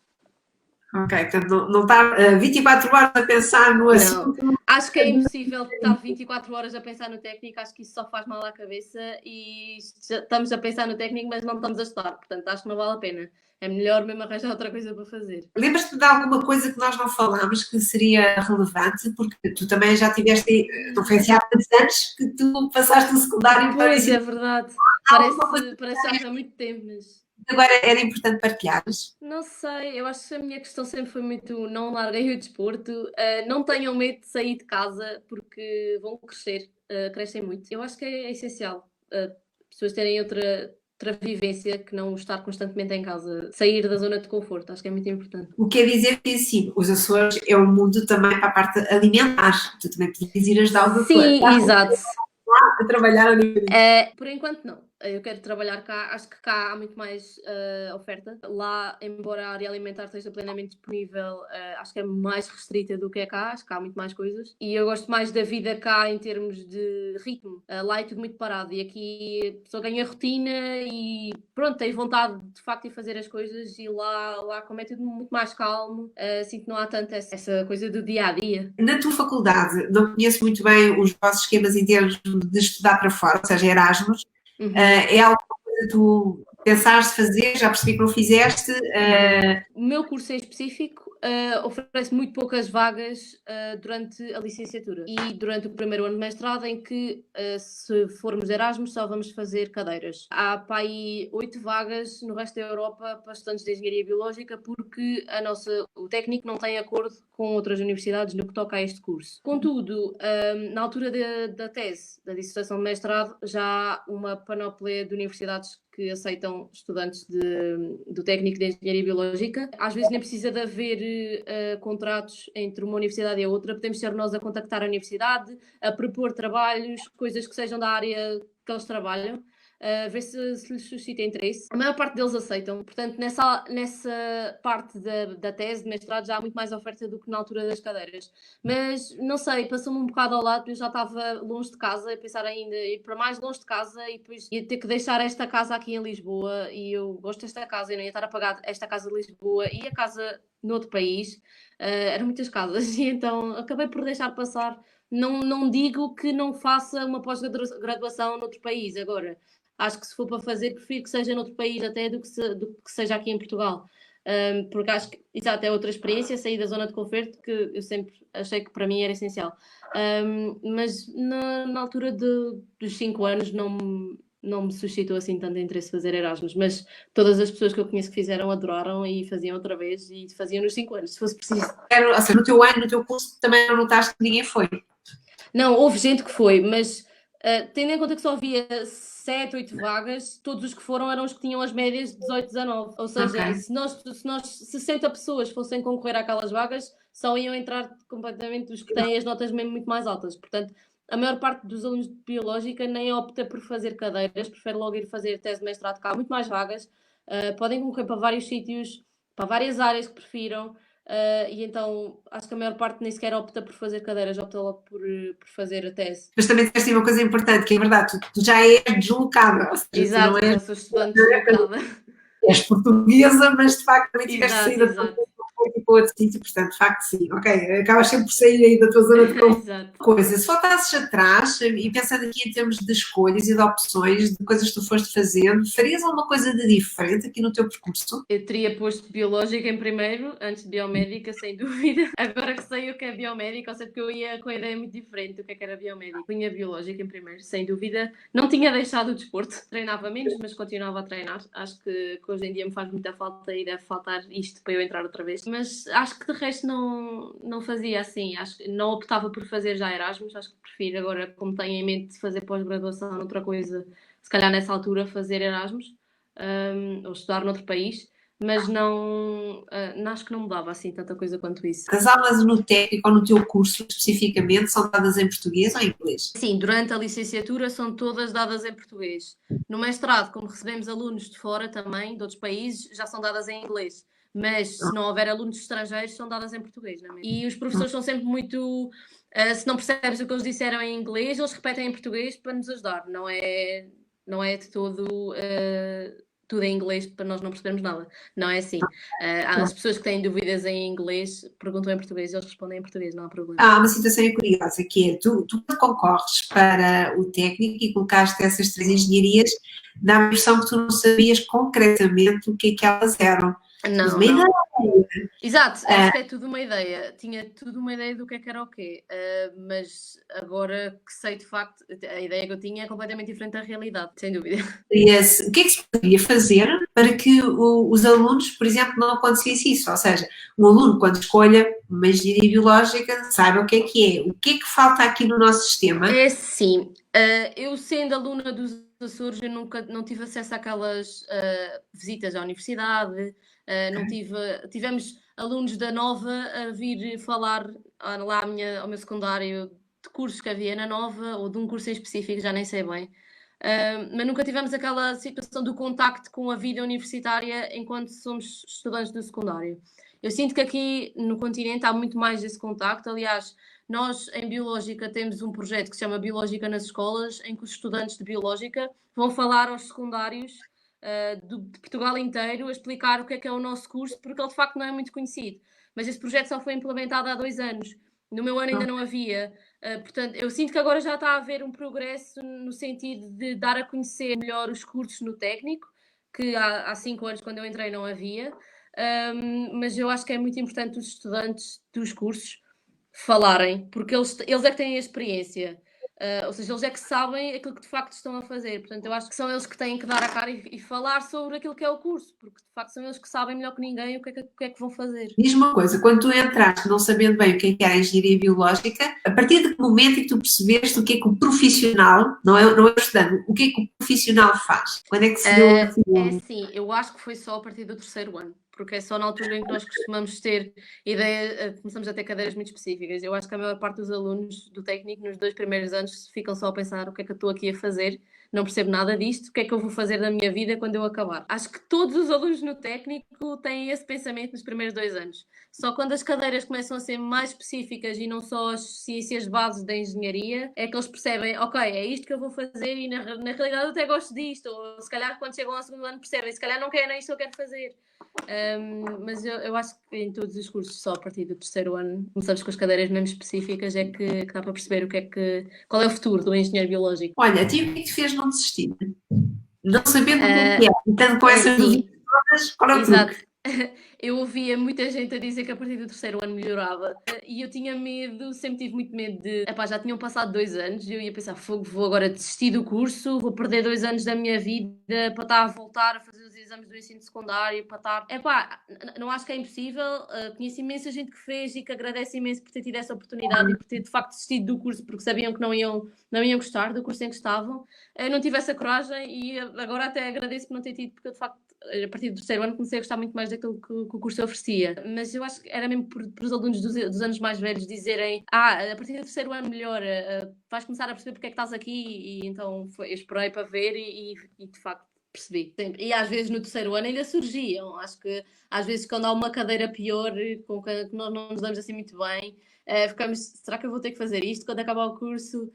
Ok, portanto, não estar 24 horas a pensar no Não, assunto. acho que é impossível estar 24 horas a pensar no técnico, acho que isso só faz mal à cabeça e estamos a pensar no técnico, mas não estamos a estudar, portanto acho que não vale a pena. É melhor mesmo arranjar outra coisa para fazer. Lembras-te de alguma coisa que nós não falámos que seria relevante? Porque tu também já tiveste, não foi assim há tantos anos que tu passaste o secundário para Pois, ensinar é verdade. alguma coisa Parece já foi há muito tempo, mas que agora era importante partilhares. não sei, eu acho que a minha questão sempre foi muito não larguei o desporto, não tenham medo de sair de casa porque vão crescer, crescem muito. Eu acho que é essencial, pessoas terem outra vivência que não estar constantemente em casa, sair da zona de conforto, acho que é muito importante. O que quer dizer que, sim, os Açores é um mundo também para a parte alimentar. Tu também podias ir ajudar os Açores Sim, exato. a trabalhar ali. Por enquanto não. Eu quero trabalhar cá. Acho que cá há muito mais oferta. Lá, embora a área alimentar esteja plenamente disponível, acho que é mais restrita do que é cá. Acho que há muito mais coisas. E eu gosto mais da vida cá em termos de ritmo. Lá é tudo muito parado. E aqui a pessoa ganha rotina e pronto, tem vontade de facto de fazer as coisas. E lá como é tudo muito mais calmo, sinto que não há tanto essa coisa do dia a dia. Na tua faculdade, não conheço muito bem os vossos esquemas em termos de estudar para fora, ou seja, Erasmus. É alguma coisa que tu pensaste fazer, já percebi que não fizeste. O meu curso em específico oferece muito poucas vagas durante a licenciatura e durante o primeiro ano de mestrado, em que se formos Erasmus só vamos fazer cadeiras. Há para aí 8 vagas no resto da Europa para estudantes de Engenharia Biológica, porque o técnico não tem acordo com outras universidades no que toca a este curso. Contudo, na altura da tese, da dissertação de mestrado, já há uma panóplia de universidades que aceitam estudantes do técnico de Engenharia Biológica. Às vezes nem precisa de haver contratos entre uma universidade e a outra, podemos ser nós a contactar a universidade, a propor trabalhos, coisas que sejam da área que eles trabalham, ver se lhes suscita interesse. A maior parte deles aceitam, portanto nessa parte da tese de mestrado já há muito mais oferta do que na altura das cadeiras, mas não sei, passou-me um bocado ao lado, eu já estava longe de casa, a pensar ainda ir para mais longe de casa e depois ia ter que deixar esta casa aqui em Lisboa, e eu gosto desta casa, eu não ia estar a pagar esta casa de Lisboa e a casa noutro país, eram muitas casas, e então acabei por deixar passar não digo que não faça uma pós-graduação noutro país. Agora, acho que se for para fazer, prefiro que seja noutro país até do que seja aqui em Portugal. Porque acho que, exato, é outra experiência, sair da zona de conforto, que eu sempre achei que para mim era essencial. Mas na altura dos 5 anos não me suscitou assim tanto interesse fazer Erasmus, mas todas as pessoas que eu conheço que fizeram adoraram e faziam outra vez e faziam nos 5 anos, se fosse preciso. Ou seja, no teu ano, no teu curso, também não notaste que ninguém foi? Não, houve gente que foi, mas tendo em conta que só havia 7, 8 vagas, todos os que foram eram os que tinham as médias de 18, 19. Ou seja, Ok. se nós 60 pessoas fossem concorrer àquelas vagas, só iam entrar completamente os que têm as notas mesmo muito mais altas. Portanto, a maior parte dos alunos de Biológica nem opta por fazer cadeiras, prefere logo ir fazer tese de mestrado, cá há muito mais vagas. Podem concorrer para vários sítios, para várias áreas que prefiram. E então acho que a maior parte nem sequer opta por fazer cadeiras, opta logo por fazer a tese. Mas também disseste uma coisa importante, que é verdade, tu já és deslocada, ou seja, Exato, tu não já sou estudante deslocada. és portuguesa, mas de facto também tiveste Exato, saída exato. para outro sítio, portanto, de facto sim, ok, acabas sempre por sair aí da tua zona de conforto. Exato. Coisa, se voltasses atrás e pensando aqui em termos de escolhas e de opções, de coisas que tu foste fazendo, farias alguma coisa de diferente aqui no teu percurso? Eu teria posto Biológica em primeiro, antes de Biomédica, sem dúvida. Agora que sei o que é Biomédica, ou seja, que eu ia com a ideia muito diferente do que era Biomédica. Punha Biológica em primeiro, sem dúvida. Não tinha deixado o desporto, treinava menos, mas continuava a treinar. Acho que hoje em dia me faz muita falta e deve faltar isto para eu entrar outra vez. Mas acho que de resto não fazia assim. Acho que não optava por fazer já Erasmus. Acho que prefiro agora, como tenho em mente, fazer pós-graduação noutra coisa, se calhar nessa altura fazer Erasmus. Ou estudar noutro país, mas não acho que não mudava assim tanta coisa quanto isso. As aulas no técnico ou no teu curso especificamente são dadas em português ou em inglês? Sim, durante a licenciatura são todas dadas em português. No mestrado, como recebemos alunos de fora também, de outros países, já são dadas em inglês. Mas se não houver alunos estrangeiros, são dadas em português. Não é? E os professores são sempre muito... se não percebes o que eles disseram em inglês, eles repetem em português para nos ajudar. Não é de todo... tudo em inglês para nós não percebermos nada. Não é assim. As pessoas que têm dúvidas em inglês perguntam em português e eles respondem em português, não há problema. Há uma situação curiosa que é, tu concorres para o técnico e colocaste essas 3 engenharias, dá a impressão que tu não sabias concretamente o que é que elas eram. Não, Mas não. Exato, acho que é tudo uma ideia. Tinha tudo uma ideia do que é que era o quê. Mas agora que sei de facto, a ideia que eu tinha é completamente diferente da realidade, sem dúvida. o que é que se poderia fazer para que os alunos, por exemplo, não acontecesse isso? Ou seja, um aluno, quando escolha uma engenharia biológica, saiba o que é. O que é que falta aqui no nosso sistema? É sim. Eu sendo aluna dos Açores, eu não tive acesso àquelas visitas à universidade, tivemos alunos da Nova a vir falar lá ao meu secundário de cursos que havia na Nova, ou de um curso em específico, já nem sei bem. Mas nunca tivemos aquela situação do contacto com a vida universitária enquanto somos estudantes do secundário. Eu sinto que aqui no continente há muito mais desse contacto. Aliás, nós em Biológica temos um projeto que se chama Biológica nas Escolas, em que os estudantes de Biológica vão falar aos secundários de Portugal inteiro, a explicar o que é o nosso curso, porque ele de facto não é muito conhecido. Mas esse projeto só foi implementado há 2 anos. No meu ano ainda não havia. Portanto, eu sinto que agora já está a haver um progresso no sentido de dar a conhecer melhor os cursos no técnico, que há 5 anos, quando eu entrei, não havia. Mas eu acho que é muito importante os estudantes dos cursos falarem, porque eles é que têm a experiência. Ou seja, eles é que sabem aquilo que de facto estão a fazer. Portanto, eu acho que são eles que têm que dar a cara e falar sobre aquilo que é o curso, porque de facto são eles que sabem melhor que ninguém o que é que vão fazer. Diz-me uma coisa, quando tu entraste não sabendo bem o que era a engenharia biológica, a partir de que momento é que tu percebeste o que é que o profissional, não é o estudante, o que é que o profissional faz? Quando é que se deu É sim, eu acho que foi só a partir do 3º ano, porque é só na altura em que nós costumamos ter ideia, começamos a ter cadeiras muito específicas. Eu acho que a maior parte dos alunos do técnico nos 2 primeiros anos ficam só a pensar o que é que eu estou aqui a fazer, não percebo nada disto, o que é que eu vou fazer da minha vida quando eu acabar? Acho que todos os alunos no técnico têm esse pensamento nos primeiros 2 anos. Só quando as cadeiras começam a ser mais específicas e não só as ciências bases da engenharia, é que eles percebem, ok, é isto que eu vou fazer e na realidade eu até gosto disto, ou se calhar quando chegam ao segundo ano percebem, se calhar não é isto que eu quero fazer. Mas eu acho que em todos os cursos, só a partir do terceiro ano, começamos com as cadeiras mesmo específicas, é que dá para perceber qual é o futuro do engenheiro biológico. Olha, e o que é que te fez não desistir? Não sabendo o que é, estando com essas dúvidas todas, qual é o exato. truque? Eu ouvia muita gente a dizer que a partir do terceiro ano melhorava e eu tinha medo, sempre tive muito medo de. Epá, já tinham passado 2 anos e eu ia pensar: fogo, vou agora desistir do curso, vou perder 2 anos da minha vida para estar a voltar a fazer os exames do ensino secundário, para estar. Epá, não acho que é impossível. Conheço imensa gente que fez e que agradece imenso por ter tido essa oportunidade e por ter de facto desistido do curso porque sabiam que não iam gostar do curso em que estavam. Eu não tive essa coragem e agora até agradeço por não ter tido, porque eu de facto a partir do terceiro ano comecei a gostar muito mais daquilo que o curso oferecia. Mas eu acho que era mesmo por os alunos dos anos mais velhos dizerem a partir do terceiro ano melhora, vais começar a perceber porque é que estás aqui, e então eu esperei para ver e de facto percebi. E às vezes no terceiro ano ainda surgiam, acho que às vezes quando há uma cadeira pior, com que nós não nos damos assim muito bem, ficamos, será que eu vou ter que fazer isto quando acabar o curso?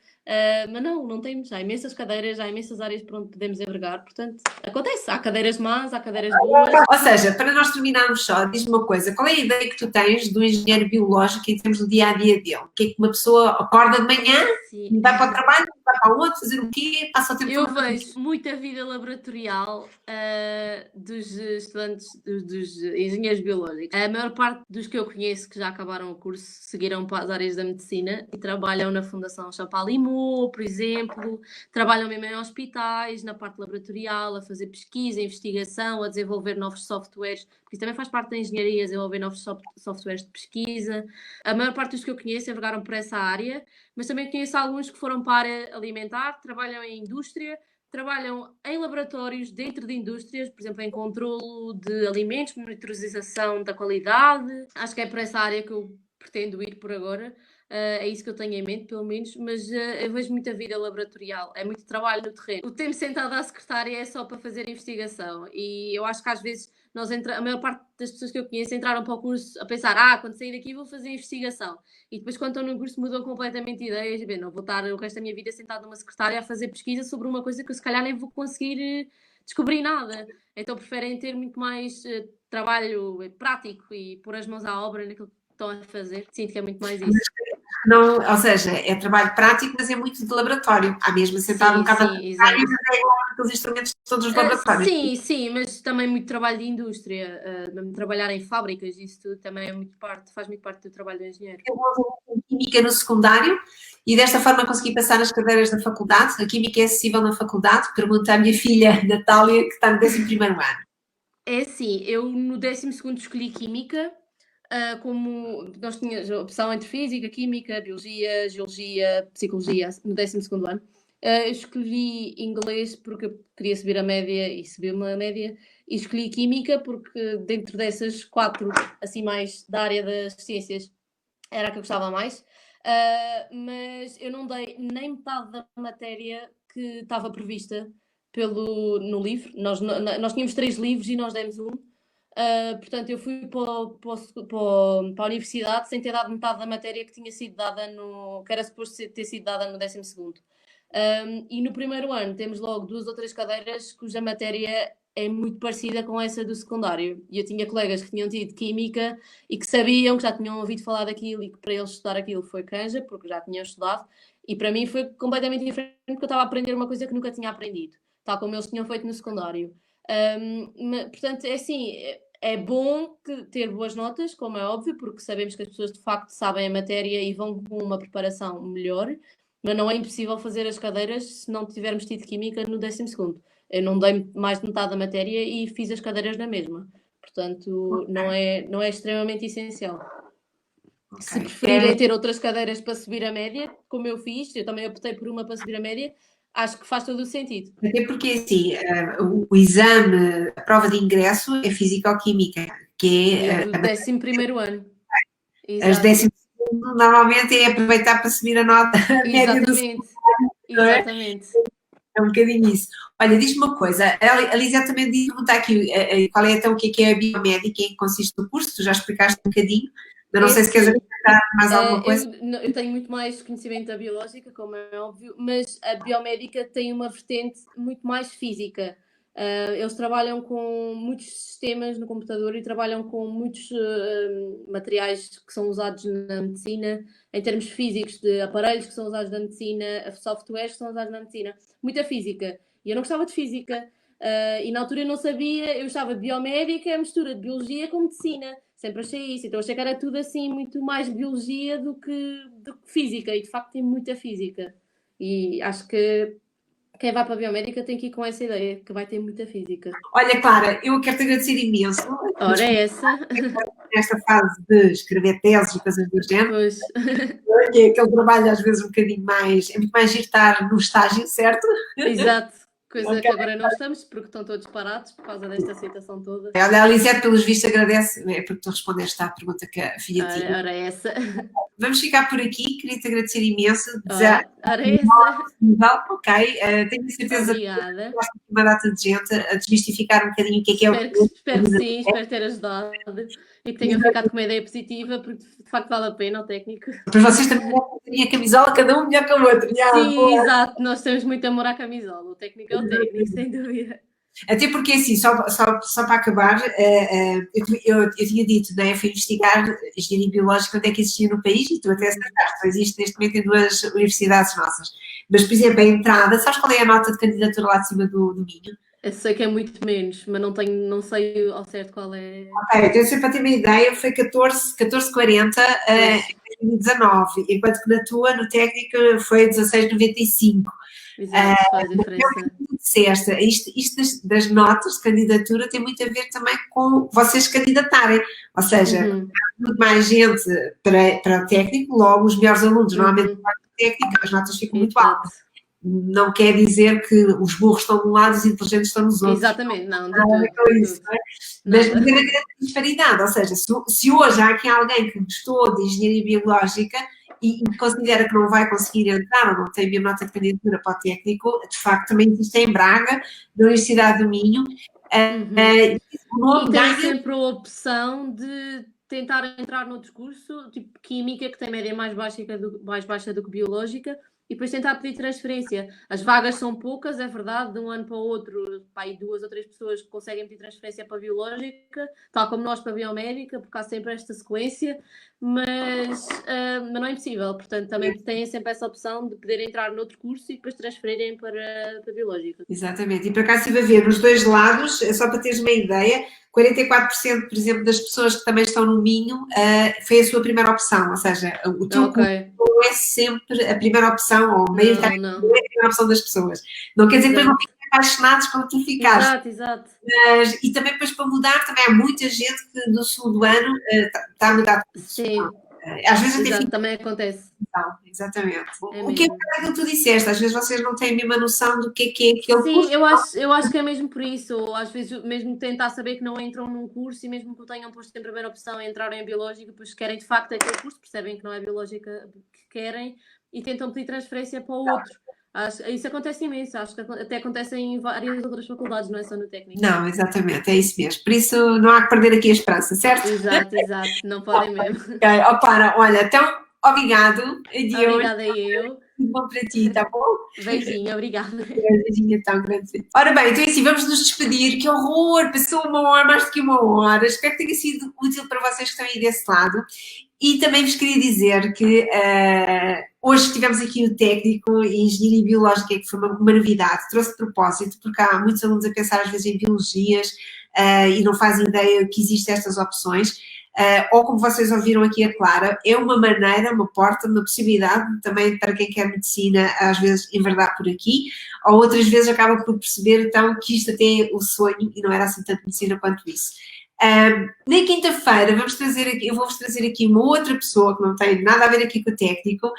Mas não temos, há imensas cadeiras, há imensas áreas por onde podemos envergar, portanto, acontece, há cadeiras más, há cadeiras boas. Ou seja, para nós terminarmos só, diz-me uma coisa, qual é a ideia que tu tens do engenheiro biológico em termos do dia-a-dia dele? O que é que uma pessoa acorda de manhã, vai para o trabalho, vai para o outro, fazer o quê, passa o tempo Eu todo? vejo muita vida laboratorial dos estudantes, dos engenheiros biológicos. A maior parte dos que eu conheço que já acabaram o curso seguiram para as áreas da medicina e trabalham na Fundação Champalimau, por exemplo, trabalham mesmo em hospitais, na parte laboratorial, a fazer pesquisa, investigação, a desenvolver novos softwares, porque isso também faz parte da engenharia, desenvolver novos softwares de pesquisa. A maior parte dos que eu conheço envergaram por essa área, mas também conheço alguns que foram para a área alimentar, trabalham em indústria, trabalham em laboratórios dentro de indústrias, por exemplo, em controlo de alimentos, monitorização da qualidade. Acho que é por essa área que eu pretendo ir por agora. É isso que eu tenho em mente, pelo menos, mas eu vejo muita vida laboratorial, é muito trabalho no terreno. O tempo sentado à secretária é só para fazer investigação e eu acho que às vezes a maior parte das pessoas que eu conheço entraram para o curso a pensar, quando sair daqui vou fazer investigação, e depois quando estão no curso mudam completamente de ideias, bem, não vou estar o resto da minha vida sentado numa secretária a fazer pesquisa sobre uma coisa que eu se calhar nem vou conseguir descobrir nada, então preferem ter muito mais trabalho prático e pôr as mãos à obra naquilo que estão a fazer. Sinto que é muito mais isso. Não, ou seja, é trabalho prático, mas é muito de laboratório. Há mesmo sentado um bocado sim, exato. mas é igual aqueles instrumentos de todos os laboratórios. Sim, mas também muito trabalho de indústria, trabalhar em fábricas, isso tudo também faz muito parte do trabalho do engenheiro. Eu vou fazer química no secundário e desta forma consegui passar nas cadeiras da faculdade. A química é acessível na faculdade? Pergunta à minha filha Natália, que está no 11º ano. É assim, eu no 12º escolhi química, como nós tínhamos a opção entre física, química, biologia, geologia, psicologia no 12º ano. Eu escolhi inglês porque eu queria subir a média e subi uma média, e escolhi química porque dentro dessas 4, assim mais da área das ciências, era a que eu gostava mais, mas eu não dei nem metade da matéria que estava prevista no livro. Nós tínhamos 3 livros e nós demos um. Portanto, eu fui para a universidade sem ter dado metade da matéria que tinha sido dada que era suposto ter sido dada no 12º. E no primeiro ano temos logo 2 ou 3 cadeiras cuja matéria é muito parecida com essa do secundário. E eu tinha colegas que tinham tido química e que sabiam, que já tinham ouvido falar daquilo e que para eles estudar aquilo foi canja, porque já tinham estudado. E para mim foi completamente diferente, porque eu estava a aprender uma coisa que nunca tinha aprendido, tal como eles tinham feito no secundário. Portanto, é assim, é bom ter boas notas, como é óbvio, porque sabemos que as pessoas de facto sabem a matéria e vão com uma preparação melhor, mas não é impossível fazer as cadeiras se não tivermos tido química no 12º. Eu não dei mais de metade da matéria e fiz as cadeiras na mesma. Portanto, não é extremamente essencial. Okay. Se preferirem ter outras cadeiras para subir a média, como eu fiz, eu também optei por uma para subir a média, acho que faz todo o sentido. Até porque, assim, o exame, a prova de ingresso é Físico-Química, que é... do 11º ano. As 12º normalmente é aproveitar para subir a nota média do... Exatamente. É um bocadinho isso. Olha, diz-me uma coisa, a Lisete também disse perguntar aqui qual é então o que é a biomédica, em que consiste o curso, tu já explicaste um bocadinho, mas não sei se queres acrescentar mais alguma coisa. Eu tenho muito mais conhecimento da biológica, como é óbvio, mas a biomédica tem uma vertente muito mais física. Eles trabalham com muitos sistemas no computador e trabalham com muitos materiais que são usados na medicina, em termos físicos, de aparelhos que são usados na medicina, softwares que são usados na medicina. Muita física. E eu não gostava de física. E na altura eu não sabia, eu estava de biomédica, a mistura de biologia com medicina. Sempre achei isso. Então achei que era tudo assim, muito mais biologia do que física. E de facto tem muita física. E acho que quem vai para a biomédica tem que ir com essa ideia, que vai ter muita física. Olha, Clara, eu quero te agradecer imenso. Ora, é essa. Nesta fase de escrever teses e coisas do género. Pois. Que é aquele trabalho às vezes um bocadinho mais, é muito mais giro estar no estágio, certo? Exato. Coisa que agora não estamos, porque estão todos parados por causa desta aceitação toda. Olha, a Lisete, pelos vistos, agradece, é porque tu respondeste à pergunta que a filha tinha. Ora, essa. Vamos ficar por aqui, queria-te agradecer imenso. Ora, essa. Ok, tenho certeza Obrigada. que uma data de gente a desmistificar um bocadinho o que é o... Espero que sim, espero ter ajudado e que tenham ficado com uma ideia positiva, porque de facto vale a pena o técnico. Para vocês também têm a camisola, cada um melhor que o outro. Sim, exato, nós temos muito amor à camisola, o técnico é o técnico, sem dúvida. Até porque, assim, só para acabar, eu tinha dito, né, fui investigar engenharia biológica onde é que existia no país e tu até acertaste, só existe neste momento em 2 universidades nossas. Mas, por exemplo, a entrada, sabes qual é a nota de candidatura lá de cima do Minho? Eu sei que é muito menos, mas não sei ao certo qual é. Ok, então sempre para ter uma ideia, foi 14,40 em 2019, enquanto que na tua, no técnico, foi 16,95. Exato, faz diferença. Disseste, isto das notas de candidatura tem muito a ver também com vocês candidatarem, ou seja, há muito mais gente para o técnico, logo os melhores alunos, normalmente para o técnico, as notas ficam muito altas. Não quer dizer que os burros estão de um lado e os inteligentes estão dos outros. Exatamente, não, de tudo. Mas tem uma grande disparidade, ou seja, se hoje há aqui alguém que gostou de engenharia biológica e considera que não vai conseguir entrar ou não tem a mesma nota de candidatura para o técnico, de facto também existe em Braga, na Universidade do Minho. E tem sempre a opção de tentar entrar noutro curso, tipo Química, que tem média mais baixa do que Biológica, e depois tentar pedir transferência. As vagas são poucas, é verdade, de um ano para o outro, aí 2 ou 3 pessoas que conseguem pedir transferência para a Biológica, tal como nós para a Biomédica, porque há sempre esta sequência, mas não é impossível. Portanto, também têm sempre essa opção de poder entrar noutro curso e depois transferirem para a Biológica. Exatamente, e por acaso estive a ver nos dois lados, só para teres uma ideia, 44%, por exemplo, das pessoas que também estão no Minho, foi a sua primeira opção, ou seja, o teu curso não é sempre a primeira opção, ou meio não é a primeira opção das pessoas. Não quer dizer que depois não fiquem apaixonados como tu ficaste. Exato. Mas, e também depois para mudar, também há muita gente que no sul do ano está a mudar. Sim. Às vezes até também acontece. Exatamente. O que é aquilo que tu disseste? Às vezes vocês não têm a mesma noção do que é aquele curso. Sim, eu acho que é mesmo por isso. Ou às vezes mesmo tentar saber que não entram num curso e mesmo que o tenham posto em primeira opção e entrarem em biológica, pois querem de facto aquele curso, percebem que não é biológica que querem e tentam pedir transferência para o outro. Isso acontece imenso, acho que até acontece em várias outras faculdades, não é só no técnico. Não, exatamente, é isso mesmo. Por isso não há que perder aqui a esperança, certo? Exato, não podem mesmo. Ok, Clara, olha, então, obrigado. Obrigada eu. Muito bom para ti, tá bom? Beijinho, obrigada. Beijinho, então, grande. Ora bem, então assim, vamos nos despedir. Que horror, passou 1 hora, mais do que 1 hora. Espero que tenha sido útil para vocês que estão aí desse lado. E também vos queria dizer que hoje tivemos aqui o técnico em Engenharia Biológica, que foi uma novidade, trouxe de propósito, porque há muitos alunos a pensar às vezes em biologias e não fazem ideia que existem estas opções. Ou como vocês ouviram aqui a Clara, é uma maneira, uma porta, uma possibilidade também para quem quer medicina, às vezes enverdar por aqui, ou outras vezes acaba por perceber então que isto até é o sonho e não era assim tanto medicina quanto isso. Na quinta-feira eu vou-vos trazer aqui uma outra pessoa que não tem nada a ver aqui com o técnico,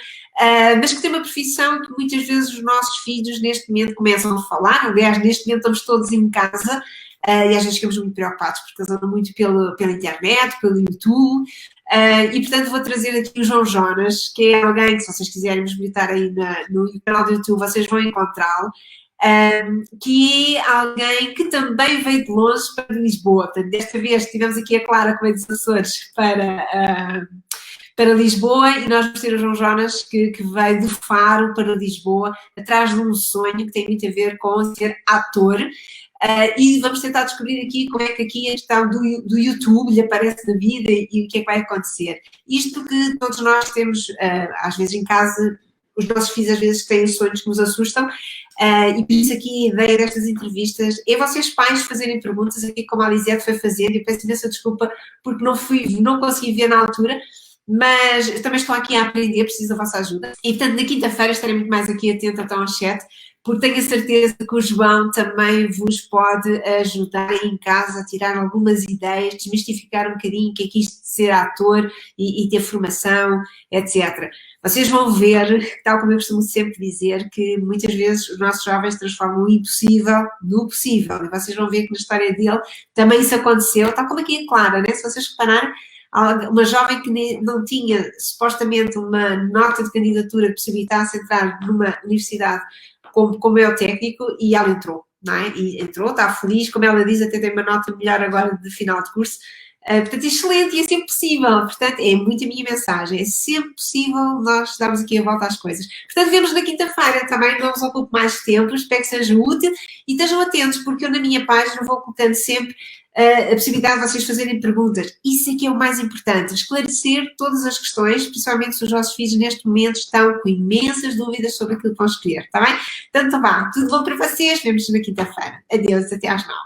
mas que tem uma profissão que muitas vezes os nossos filhos neste momento começam a falar. Aliás, neste momento estamos todos em casa e às vezes ficamos muito preocupados porque eles andam muito pela internet, pelo YouTube, e portanto vou trazer aqui o João Jonas, que é alguém que, se vocês quiserem me visitar aí no canal do YouTube, vocês vão encontrá-lo. que é alguém que também veio de longe para Lisboa. Portanto, desta vez tivemos aqui a Clara que veio dos Açores para Lisboa, e nós vamos ter o João Jonas que veio de Faro para Lisboa, atrás de um sonho que tem muito a ver com ser ator. E vamos tentar descobrir aqui como é que aqui a questão do YouTube lhe aparece na vida e o que é que vai acontecer. Isto porque todos nós temos, às vezes em casa, os nossos filhos às vezes têm sonhos que nos assustam, e por isso aqui a ideia destas entrevistas é vocês pais fazerem perguntas, aqui como a Lisete foi fazendo, e peço imensa desculpa porque não consegui ver na altura, mas também estou aqui a aprender, preciso da vossa ajuda. E portanto na quinta-feira estarei muito mais aqui atenta então ao chat, porque tenho a certeza que o João também vos pode ajudar aí em casa a tirar algumas ideias, desmistificar um bocadinho o que é isto de ser ator e ter formação, etc. Vocês vão ver, tal como eu costumo sempre dizer, que muitas vezes os nossos jovens transformam o impossível no possível, e vocês vão ver que na história dele também isso aconteceu, tal como aqui a Clara, né? Se vocês repararem, uma jovem que não tinha supostamente uma nota de candidatura que possibilitasse entrar numa universidade como é o técnico, e ela entrou, não é? E entrou, está feliz, como ela diz, até tem uma nota melhor agora de final de curso. Portanto, excelente, e é sempre possível. Portanto, é muito a minha mensagem, é sempre possível nós darmos aqui a volta às coisas. Portanto, vemos na quinta-feira também, não vos ocupo mais tempo, espero que seja útil e estejam atentos, porque eu na minha página vou colocando sempre a possibilidade de vocês fazerem perguntas. Isso é que é o mais importante, esclarecer todas as questões, principalmente se os vossos filhos neste momento estão com imensas dúvidas sobre aquilo que vão escolher, está bem? Então vá, tudo bom para vocês, vemos-nos na quinta-feira. Adeus, até às 9.